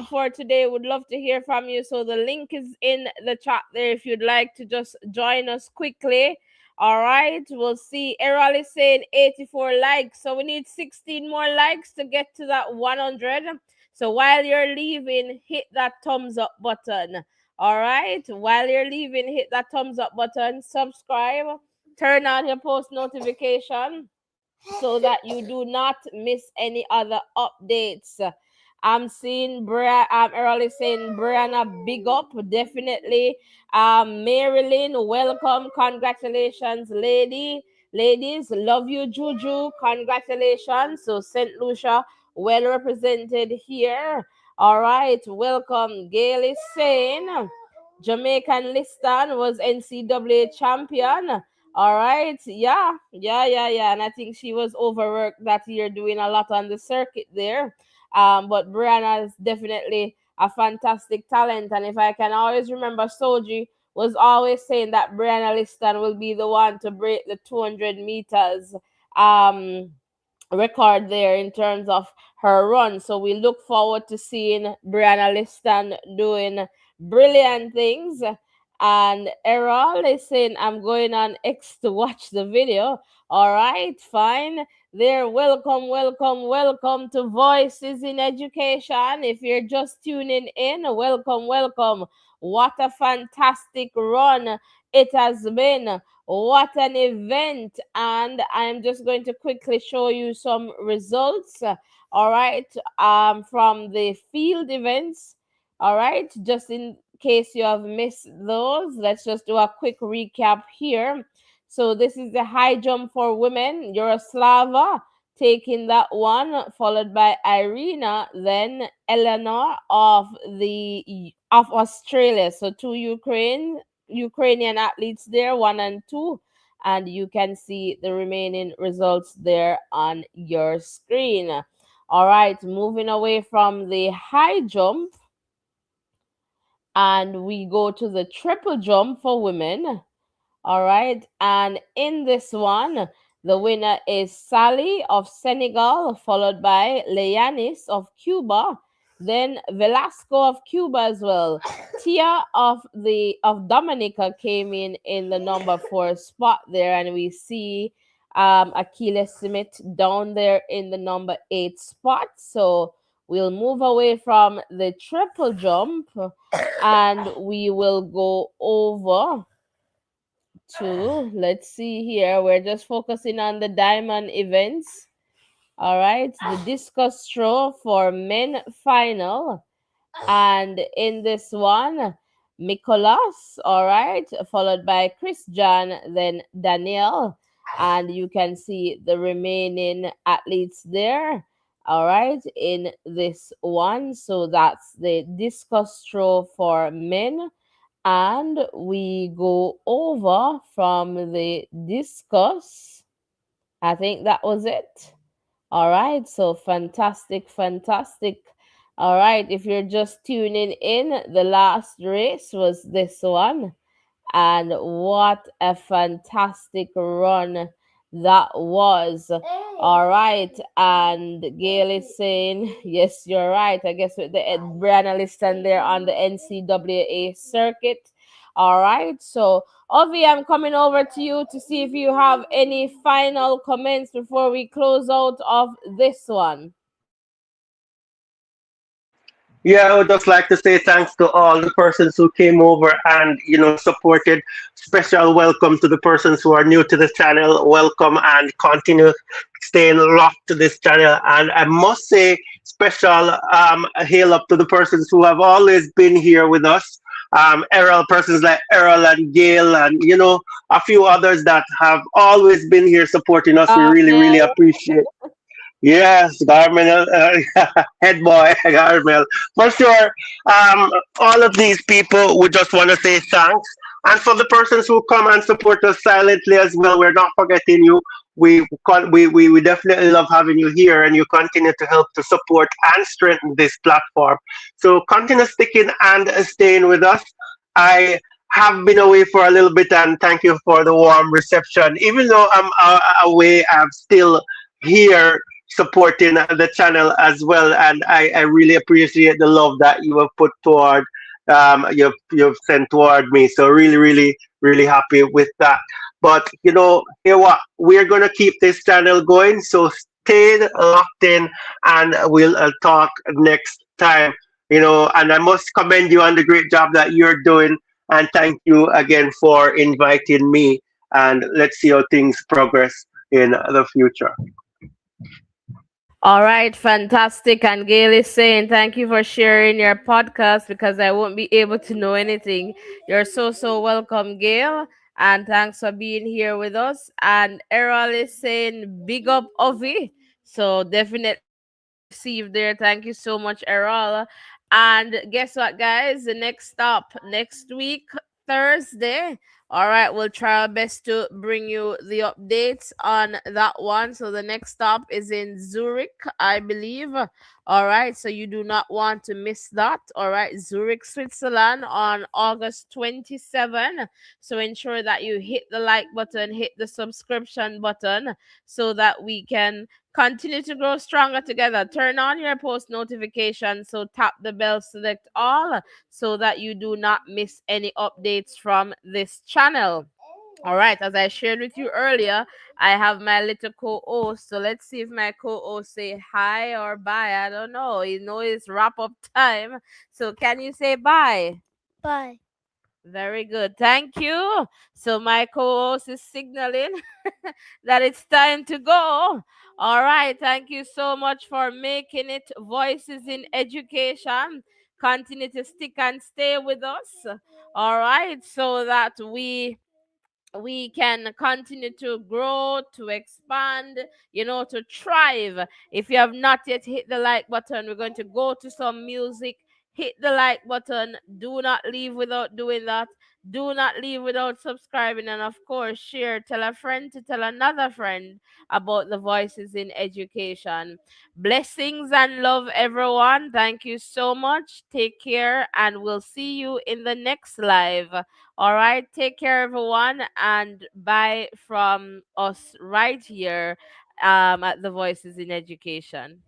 For today, would love to hear from you. So the link is in the chat there if you'd like to just join us quickly. All right, we'll see. Errol is saying 84 likes. So we need 16 more likes to get to that 100. So while you're leaving, hit that thumbs up button. All right, while you're leaving, hit that thumbs up button, subscribe, turn on your post notification so that you do not miss any other updates. I'm seeing Errol is saying Brianna, big up, definitely. Marilyn, welcome, congratulations, ladies, love you, Juju, congratulations. So St. Lucia, well represented here. All right, welcome. Gail is saying Jamaican Liston was NCAA champion. All right. Yeah. And I think she was overworked that year doing a lot on the circuit there. But Brianna is definitely a fantastic talent. And if I can always remember, Soji was always saying that Brianna Liston will be the one to break the 200 meters um record there in terms of her run. So we look forward to seeing Brianna Liston doing brilliant things. And Errol is saying, I'm going on X to watch the video. All right, fine. There, welcome to Voices in Education. If you're just tuning in, welcome. What a fantastic run it has been. What an event. And I'm just going to quickly show you some results. All right, from the field events. All right, just in case you have missed those, let's just do a quick recap here. So this is the high jump for women. Yaroslava taking that one, followed by Irina, then Eleanor of Australia. So two Ukrainian athletes there, 1 and 2, and you can see the remaining results there on your screen. All right, moving away from the high jump, and we go to the triple jump for women. All right. And in this one, the winner is Sally of Senegal, followed by Leanis of Cuba, then Velasco of Cuba as well. Tia of Dominica came in the number 4 spot there, and we see Achilles Smith down there in the number 8 spot. So we'll move away from the triple jump and we will go over to, let's see here, we're just focusing on the diamond events. All right, the discus throw for men final. And in this one, Nicholas, all right, followed by Christian, then Daniel. And you can see the remaining athletes there, all right, in this one. So that's the discus throw for men. And we go over from the discus. I think that was it. All right, so fantastic. All right, if you're just tuning in, the last race was this one. And what a fantastic run that was. All right, and Gail is saying, yes, you're right. I guess with the Brianna Liston there on the NCAA circuit. All right, so Ovi, I'm coming over to you to see if you have any final comments before we close out of this one. Yeah, I would just like to say thanks to all the persons who came over and supported. Special welcome to the persons who are new to the channel. Welcome and continue staying locked to this channel. And I must say, special hail up to the persons who have always been here with us. Errol, persons like Errol and Gail, and a few others that have always been here supporting us. We really Mel. appreciate. Yes, Garmel, head boy, Garmel. For sure, all of these people, we just want to say thanks. And for the persons who come and support us silently as well, we're not forgetting you. We definitely love having you here, and you continue to help to support and strengthen this platform. So continue sticking and staying with us. I have been away for a little bit, and thank you for the warm reception. Even though I'm away, I'm still here supporting the channel as well, and I really appreciate the love that you have put toward you've sent toward me. So really happy with that. But here what we're gonna keep this channel going. So stay locked in, and we'll talk next time. And I must commend you on the great job that you're doing, and thank you again for inviting me. And let's see how things progress in the future. All right, fantastic. And Gail is saying, thank you for sharing your podcast because I won't be able to know anything. You're so welcome, Gail. And thanks for being here with us. And Errol is saying, big up, Ovi. So definitely received there. Thank you so much, Errol. And guess what, guys? The next stop next week, Thursday. All right, we'll try our best to bring you the updates on that one. So the next stop is in Zurich, I believe. All right, so you do not want to miss that. All right, Zurich, Switzerland on August 27. So ensure that you hit the like button, hit the subscription button so that we can continue to grow stronger together. Turn on your post notifications. So tap the bell, select all so that you do not miss any updates from this channel. All right, as I shared with you earlier, I have my little co-host. So let's see if my co-host say hi or bye. I don't know. You know it's wrap up time. So can you say bye? Bye. Very good. Thank you. So my co-host is signaling that it's time to go. All right. Thank you so much for making it Voices in Education. Continue to stick and stay with us. All right. So that we can continue to grow, to expand, to thrive. If you have not yet hit the like button, we're going to go to some music. Hit the like button. Do not leave without doing that. Do not leave without subscribing. And of course, share. Tell a friend to tell another friend about the Voices in Education. Blessings and love, everyone. Thank you so much. Take care, and we'll see you in the next live. All right, take care, everyone, and bye from us right here at the Voices in Education.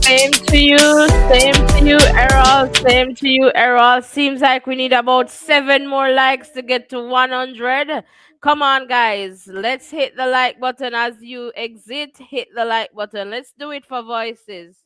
Same to you. Same to you, Errol. Same to you, Errol. Seems like we need about 7 more likes to get to 100. Come on, guys. Let's hit the like button as you exit. Hit the like button. Let's do it for Voices.